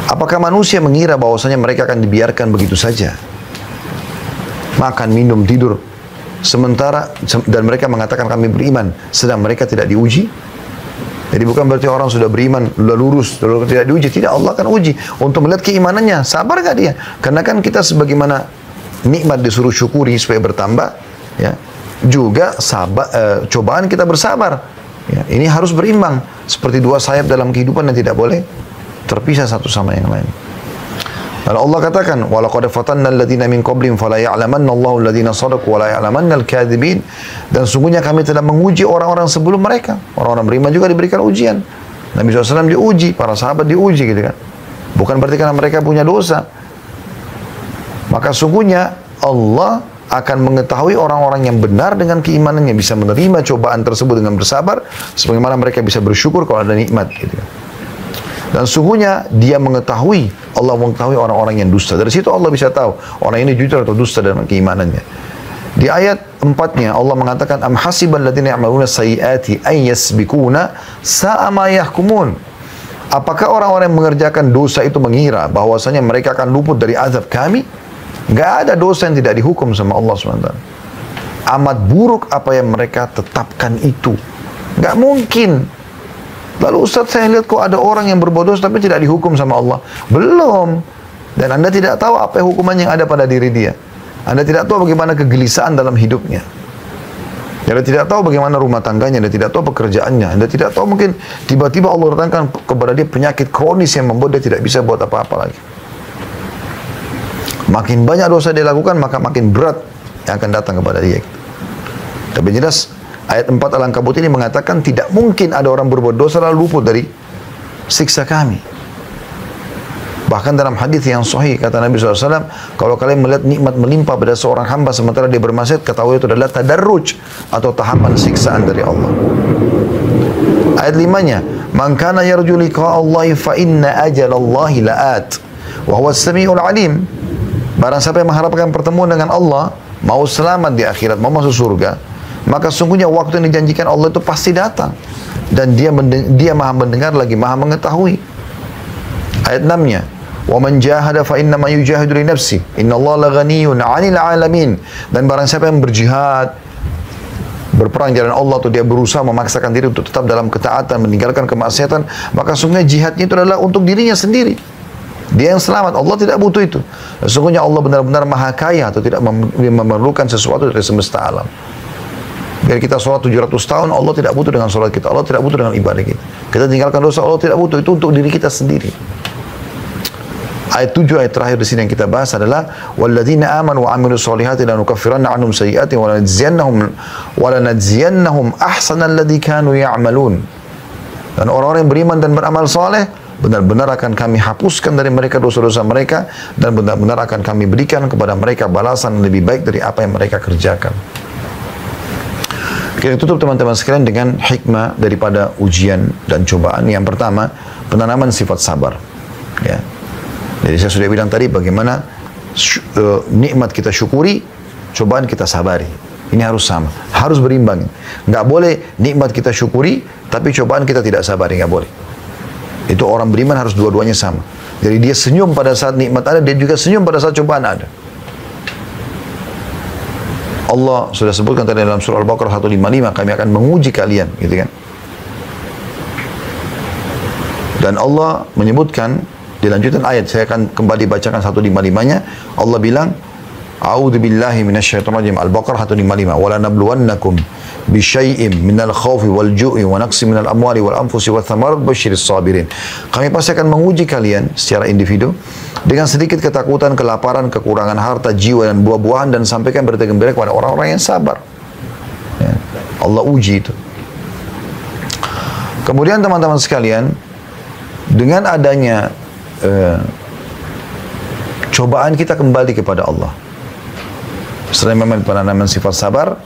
A: Apakah manusia mengira bahwasanya mereka akan dibiarkan begitu saja? Makan, minum, tidur. Sementara, dan mereka mengatakan kami beriman, sedang mereka tidak diuji. Jadi bukan berarti orang sudah beriman, sudah lurus, sudah tidak diuji. Tidak, Allah akan uji untuk melihat keimanannya. Sabar gak dia? Karena kan kita sebagaimana nikmat disuruh syukuri supaya bertambah, ya, juga cobaan kita bersabar. Ya, ini harus berimbang. Seperti dua sayap dalam kehidupan yang tidak boleh terpisah satu sama yang lain. Lalu Allah katakan, وَلَقَدْ فَتَنَّا الَّذِينَ مِنْ قَبْلِهِمْ فَلَا يَعْلَمَنَّ اللَّهُ الَّذِينَ صَدَقُوا وَلَا يَعْلَمَنَّ الْكَاذِبِينَ. Dan sungguhnya kami telah menguji orang-orang sebelum mereka. Orang-orang beriman juga diberikan ujian. Nabi SAW diuji, para sahabat diuji gitu kan. Bukan berarti karena mereka punya dosa. Maka sungguhnya Allah akan mengetahui orang-orang yang benar dengan keimanannya, bisa menerima cobaan tersebut dengan bersabar, sebagaimana mereka bisa bersyukur kalau ada nikmat gitu kan. Dan sungguhnya dia mengetahui, Allah mengetahui orang-orang yang dusta. Dari situ Allah bisa tahu orang ini jujur atau dusta dalam keimanannya. Di ayat 4-nya Allah mengatakan, am hasibal ladzina ya'maluna sayyiati ay yasbikuna sa'a ma yahkumun. Apakah orang-orang yang mengerjakan dosa itu mengira bahwasanya mereka akan luput dari azab kami? Enggak ada dosa yang tidak dihukum sama Allah SWT. Amat buruk apa yang mereka tetapkan itu. Enggak mungkin. Lalu Ustaz, saya lihat kok ada orang yang berbuat dosa tapi tidak dihukum sama Allah. Belum. Dan Anda tidak tahu apa hukuman yang ada pada diri dia. Anda tidak tahu bagaimana kegelisahan dalam hidupnya. Anda tidak tahu bagaimana rumah tangganya. Anda tidak tahu pekerjaannya. Anda tidak tahu, mungkin tiba-tiba Allah datangkan kepada dia penyakit kronis yang membuat dia tidak bisa buat apa-apa lagi. Makin banyak dosa dia lakukan, maka makin berat yang akan datang kepada dia. Tapi jelas ayat 4 Al-Ankabut ini mengatakan tidak mungkin ada orang berbuat dosa lalu luput dari siksa kami. Bahkan dalam hadis yang sahih kata Nabi SAW, kalau kalian melihat nikmat melimpah pada seorang hamba sementara dia bermaksiat, ketahui itu adalah tadarruj atau tahapan siksaan dari Allah. Ayat 5-nya, man kana yarju liqa'a Allah fa inna ajalallahi la'at wa huwa as-sami'ul 'alim. Barang siapa yang mengharapkan pertemuan dengan Allah, mau selamat di akhirat, mau masuk surga, maka sungguhnya waktu yang dijanjikan Allah itu pasti datang. Dan dia maha mendengar lagi maha mengetahui. Ayat 6-nya, وَمَنْ جَاهَدَ فَإِنَّمَا يُجَاهِدُ لِنَفْسِهِ إِنَّ اللَّهَ لَغَنِيٌّ عَنِ الْعَالَمِينَ. Dan barang siapa yang berjihad, berperang jalan Allah, atau dia berusaha memaksakan diri untuk tetap dalam ketaatan, meninggalkan kemaksiatan, maka sungguhnya jihadnya itu adalah untuk dirinya sendiri. Dia yang selamat, Allah tidak butuh itu. Sesungguhnya Allah benar-benar maha kaya atau tidak memerlukan sesuatu dari semesta alam. Biar kita sholat 700 tahun, Allah tidak butuh dengan sholat kita. Allah tidak butuh dengan ibadah kita. Kita tinggalkan dosa, Allah tidak butuh. Itu untuk diri kita sendiri. Ayat 7, ayat terakhir di sini yang kita bahas adalah walladzina amanu wa amilus solihati lanukaffiranna anhum sayyi'atihim wa lanajziyannahum ahsanal ladzi kanu ya'malun. Dan orang-orang yang beriman dan beramal saleh, benar-benar akan kami hapuskan dari mereka dosa-dosa mereka, dan benar-benar akan kami berikan kepada mereka balasan yang lebih baik dari apa yang mereka kerjakan. Kita tutup teman-teman sekalian dengan hikmah daripada ujian dan cobaan. Yang pertama, penanaman sifat sabar. Ya. Jadi saya sudah bilang tadi bagaimana nikmat kita syukuri, cobaan kita sabari. Ini harus sama, harus berimbang. Nggak boleh nikmat kita syukuri, tapi cobaan kita tidak sabari, nggak boleh. Itu orang beriman harus dua-duanya sama. Jadi dia senyum pada saat nikmat ada, dia juga senyum pada saat cobaan ada. Allah sudah sebutkan tadi dalam surah Al-Baqarah 155, kami akan menguji kalian, gitu kan. Dan Allah menyebutkan, dilanjutkan ayat, saya akan kembali bacakan 155-nya. Allah bilang, A'udzu billahi minasyaitonir rajim. Al-Baqarah 155. Wala nabluwannakum bisyai'im minal khaufi wal ju'i wa naqsi minal amwali wal anfusi wath thamarat basyiris sabirin. Kami pasti akan menguji kalian secara individu dengan sedikit ketakutan, kelaparan, kekurangan harta, jiwa dan buah-buahan, dan sampaikan berita gembira kepada orang-orang yang sabar. Ya. Allah uji itu. Kemudian teman-teman sekalian, dengan adanya cobaan kita kembali kepada Allah. Selain penanaman sifat sabar,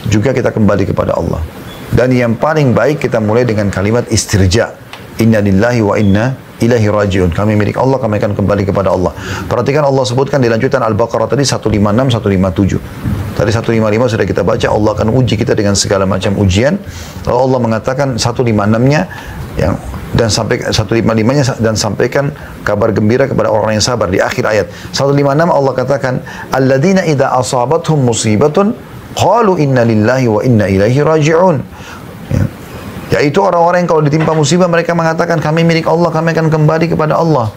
A: juga kita kembali kepada Allah. Dan yang paling baik kita mulai dengan kalimat istirja. Inna lillahi wa inna ilaihi raji'un. Kami milik Allah, kami akan kembali kepada Allah. Perhatikan Allah sebutkan di lanjutan Al-Baqarah tadi 156, 157. Tadi 155 sudah kita baca, Allah akan uji kita dengan segala macam ujian. Lalu Allah mengatakan 156-nya yang dan sampai 155-nya dan sampaikan kabar gembira kepada orang yang sabar di akhir ayat. 156 Allah katakan, alladzina idza asabathum musibatun qalu inna lillahi wa inna ilaihi raji'un. Yaitu orang-orang yang kalau ditimpa musibah mereka mengatakan kami milik Allah, kami akan kembali kepada Allah.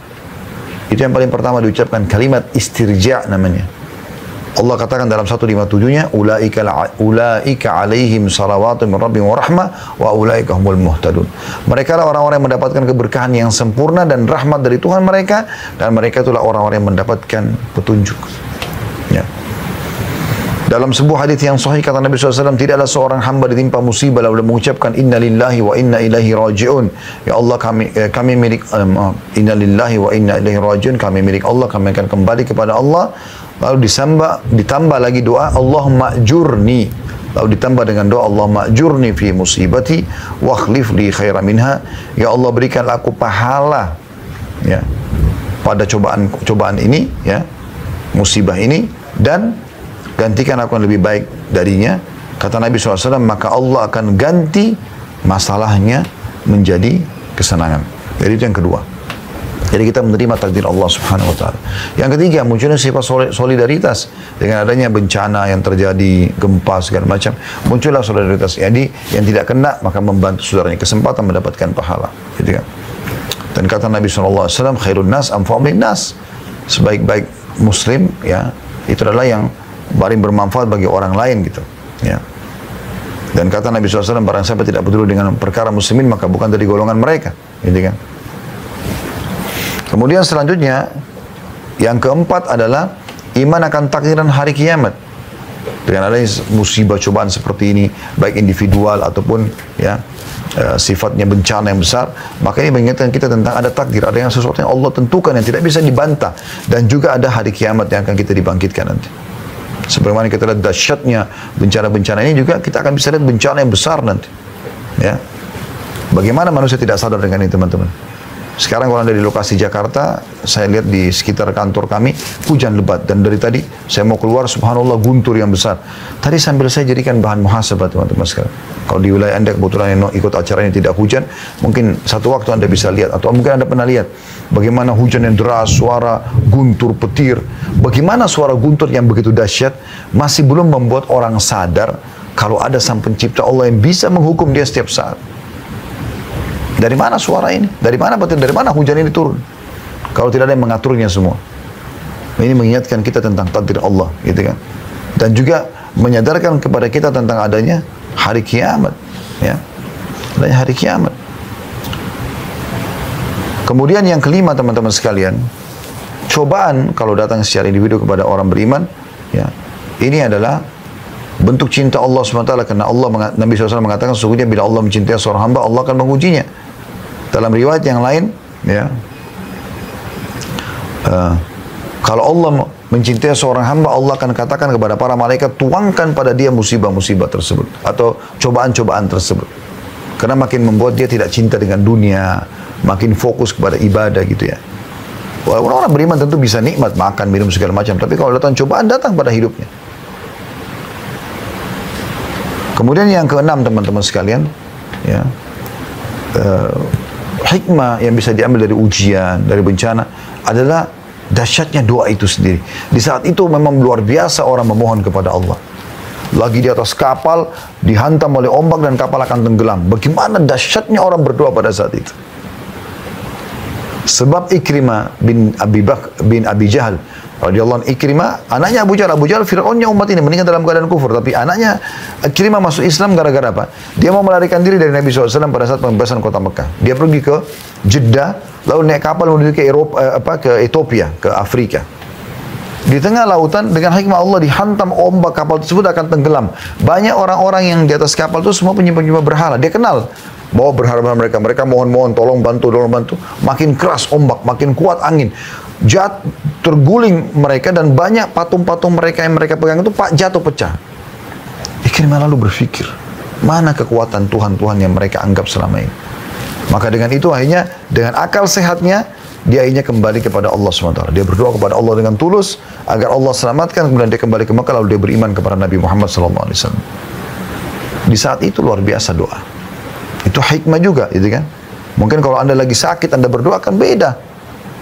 A: Itu yang paling pertama diucapkan, kalimat istirja' namanya. Allah katakan dalam 157-nya, ulaika alaihim salawatun min rabbihim wa rahmah wa ulaika humul muhtadun. Mereka lah orang-orang yang mendapatkan keberkahan yang sempurna dan rahmat dari Tuhan mereka, dan mereka itulah orang-orang yang mendapatkan petunjuk. Ya. Dalam sebuah hadis yang sahih kata Nabi SAW, tidaklah seorang hamba ditimpa musibah lalu mengucapkan inna lillahi wa inna ilaihi raji'un. Ya Allah, kami milik inna lillahi wa inna ilaihi raji'un, kami milik Allah, kami akan kembali kepada Allah. Lalu ditambah lagi doa Allahumma ajurni. Lalu ditambah dengan doa Allahumma ajurni fi musibati wa akhlif li khairan minha. Ya Allah, berikanlah aku pahala ya pada cobaan ini ya, musibah ini, dan gantikan aku yang lebih baik darinya. Kata Nabi SAW, maka Allah akan ganti masalahnya menjadi kesenangan. Jadi itu yang kedua. Jadi kita menerima takdir Allah Subhanahu wa taala. Yang ketiga, munculnya sifat solidaritas dengan adanya bencana yang terjadi, gempa segala macam, muncullah solidaritas. Jadi yang tidak kena maka membantu saudaranya, kesempatan mendapatkan pahala, gitu kan. Dan kata Nabi SAW, khairun nas anfa'um lin nas. Sebaik-baik muslim ya, itu adalah yang paling bermanfaat bagi orang lain gitu, ya. Dan kata Nabi SAW, barang siapa tidak peduli dengan perkara muslimin maka bukan dari golongan mereka, gitu kan. Kemudian selanjutnya, yang keempat adalah iman akan takdiran hari kiamat. Dengan adanya musibah cobaan seperti ini, baik individual ataupun ya sifatnya bencana yang besar, maka ini mengingatkan kita tentang ada takdir, ada yang sesuatu yang Allah tentukan yang tidak bisa dibantah, dan juga ada hari kiamat yang akan kita dibangkitkan nanti. Sebagaimana kita lihat dahsyatnya bencana-bencana ini, juga kita akan bisa lihat bencana yang besar nanti. Ya, bagaimana manusia tidak sadar dengan ini, teman-teman? Sekarang kalau Anda di lokasi Jakarta, saya lihat di sekitar kantor kami, hujan lebat. Dan dari tadi, saya mau keluar, subhanallah, guntur yang besar. Tadi sambil saya jadikan bahan muhasabah, teman-teman sekalian. Kalau di wilayah Anda kebetulan yang ikut acara ini tidak hujan, mungkin satu waktu Anda bisa lihat, atau mungkin Anda pernah lihat, bagaimana hujan yang deras, suara guntur, petir. Bagaimana suara guntur yang begitu dahsyat, masih belum membuat orang sadar, kalau ada Sang Pencipta Allah yang bisa menghukum dia setiap saat. Dari mana suara ini? Dari mana petir? Dari mana hujan ini turun? Kalau tidak ada yang mengaturnya semua. Ini mengingatkan kita tentang takdir Allah, gitu kan? Dan juga menyadarkan kepada kita tentang adanya hari kiamat, ya. Adanya hari kiamat. Kemudian yang kelima, teman-teman sekalian, cobaan kalau datang secara individu kepada orang beriman, ya, ini adalah bentuk cinta Allah SWT, karena Nabi SAW mengatakan sesungguhnya bila Allah mencintai seorang hamba, Allah akan mengujinya. Dalam riwayat yang lain, ya, kalau Allah mencintai seorang hamba, Allah akan katakan kepada para malaikat, tuangkan pada dia musibah-musibah tersebut atau cobaan-cobaan tersebut, karena makin membuat dia tidak cinta dengan dunia, makin fokus kepada ibadah, gitu ya. Walaupun orang beriman tentu bisa nikmat makan, minum segala macam, tapi kalau datang cobaan, datang pada hidupnya. Kemudian yang keenam, teman-teman sekalian, ya, hikmah yang bisa diambil dari ujian, dari bencana adalah dahsyatnya doa itu sendiri. Di saat itu memang luar biasa orang memohon kepada Allah. Lagi di atas kapal, dihantam oleh ombak dan kapal akan tenggelam. Bagaimana dahsyatnya orang berdoa pada saat itu. Sebab Ikrimah bin Abi Jahal radhiyallahu anhu, Ikrimah anaknya Abu Jahal Fir'aunnya umat ini, meninggal dalam keadaan kufur, tapi anaknya Ikrimah masuk Islam gara-gara apa? Dia mau melarikan diri dari Nabi SAW pada saat pembebasan kota Mekah. Dia pergi ke Jeddah, lalu naik kapal menuju ke ke Ethiopia, ke Afrika. Di tengah lautan dengan hikmah Allah dihantam ombak, kapal tersebut akan tenggelam. Banyak orang-orang yang di atas kapal itu semua penyembah berhala. Dia kenal bahwa berhala mereka mohon-mohon tolong bantu. Makin keras ombak, makin kuat angin, terguling mereka, dan banyak patung-patung mereka yang mereka pegang itu jatuh pecah. Ikrimah lalu berpikir, mana kekuatan Tuhan yang mereka anggap selama ini? Maka dengan itu akhirnya dengan akal sehatnya dia akhirnya kembali kepada Allah SWT. Dia berdoa kepada Allah dengan tulus agar Allah selamatkan, kemudian dia kembali ke Mekah lalu dia beriman kepada Nabi Muhammad SAW. Di saat itu luar biasa doa. Itu hikmah juga, gitu kan? Mungkin kalau Anda lagi sakit, Anda berdoa kan beda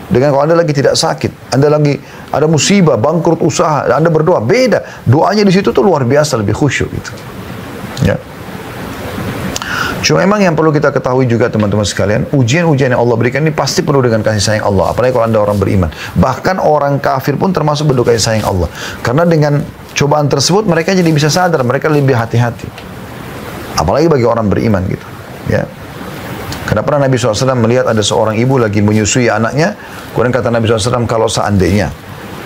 A: dengan kalau Anda lagi tidak sakit. Anda lagi ada musibah, bangkrut usaha, Anda berdoa beda. Doanya di situ tuh luar biasa, lebih khusyuk gitu. Ya. Cuma memang yang perlu kita ketahui juga teman-teman sekalian, ujian-ujian yang Allah berikan ini pasti penuh dengan kasih sayang Allah. Apalagi kalau Anda orang beriman. Bahkan orang kafir pun termasuk bentuk kasih sayang Allah. Karena dengan cobaan tersebut mereka jadi bisa sadar, mereka lebih hati-hati. Apalagi bagi orang beriman gitu. Ya. Karena pernah Nabi SAW melihat ada seorang ibu lagi menyusui anaknya. Kemudian kata Nabi SAW, kalau seandainya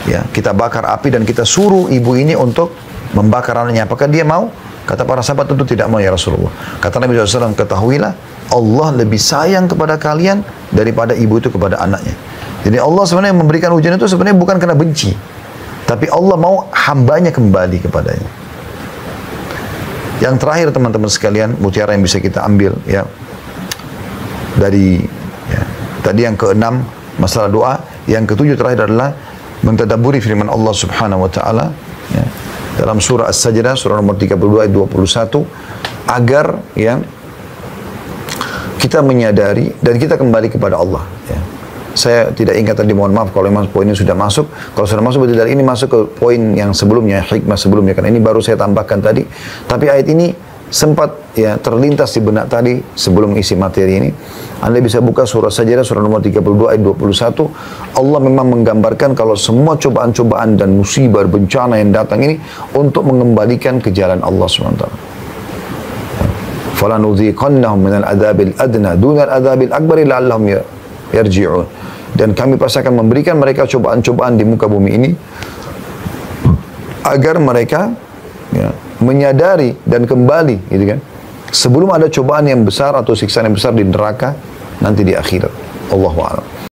A: ya, kita bakar api dan kita suruh ibu ini untuk membakar anaknya, apakah dia mau? Kata para sahabat, tentu tidak mau ya Rasulullah. Kata Nabi SAW, ketahuilah Allah lebih sayang kepada kalian daripada ibu itu kepada anaknya. Jadi Allah sebenarnya memberikan ujian itu sebenarnya bukan karena benci, tapi Allah mau hambanya kembali kepadanya. Yang terakhir teman-teman sekalian, mutiara yang bisa kita ambil ya dari ya, tadi yang keenam masalah doa, yang ketujuh terakhir adalah mentadabburi firman Allah Subhanahu wa taala ya, dalam surah As-Sajdah, surah nomor 32 ayat 21, agar ya kita menyadari dan kita kembali kepada Allah ya. Saya tidak ingat tadi, mohon maaf kalau memang poin ini sudah masuk. Kalau sudah masuk berarti dari ini masuk ke poin yang sebelumnya, hikmah sebelumnya, karena ini baru saya tambahkan tadi. Tapi ayat ini sempat ya terlintas di benak tadi sebelum isi materi ini. Anda bisa buka surah Sajdah, surah nomor 32 ayat 21. Allah memang menggambarkan kalau semua cobaan-cobaan dan musibah, bencana yang datang ini untuk mengembalikan ke jalan Allah SWT. فَلَنُذِيقَنَّهُمْ مِنَ الْعَذَابِ الْأَدْنَى دُونَ الْعَذَابِ الْأَكْبَرِ لَعَلَّهُمْ يَرْجِعُونَ. Dan kami pasti akan memberikan mereka cobaan-cobaan di muka bumi ini agar mereka ya, menyadari dan kembali, gitu kan, sebelum ada cobaan yang besar atau siksaan yang besar di neraka nanti di akhirat. Allahu a'lam.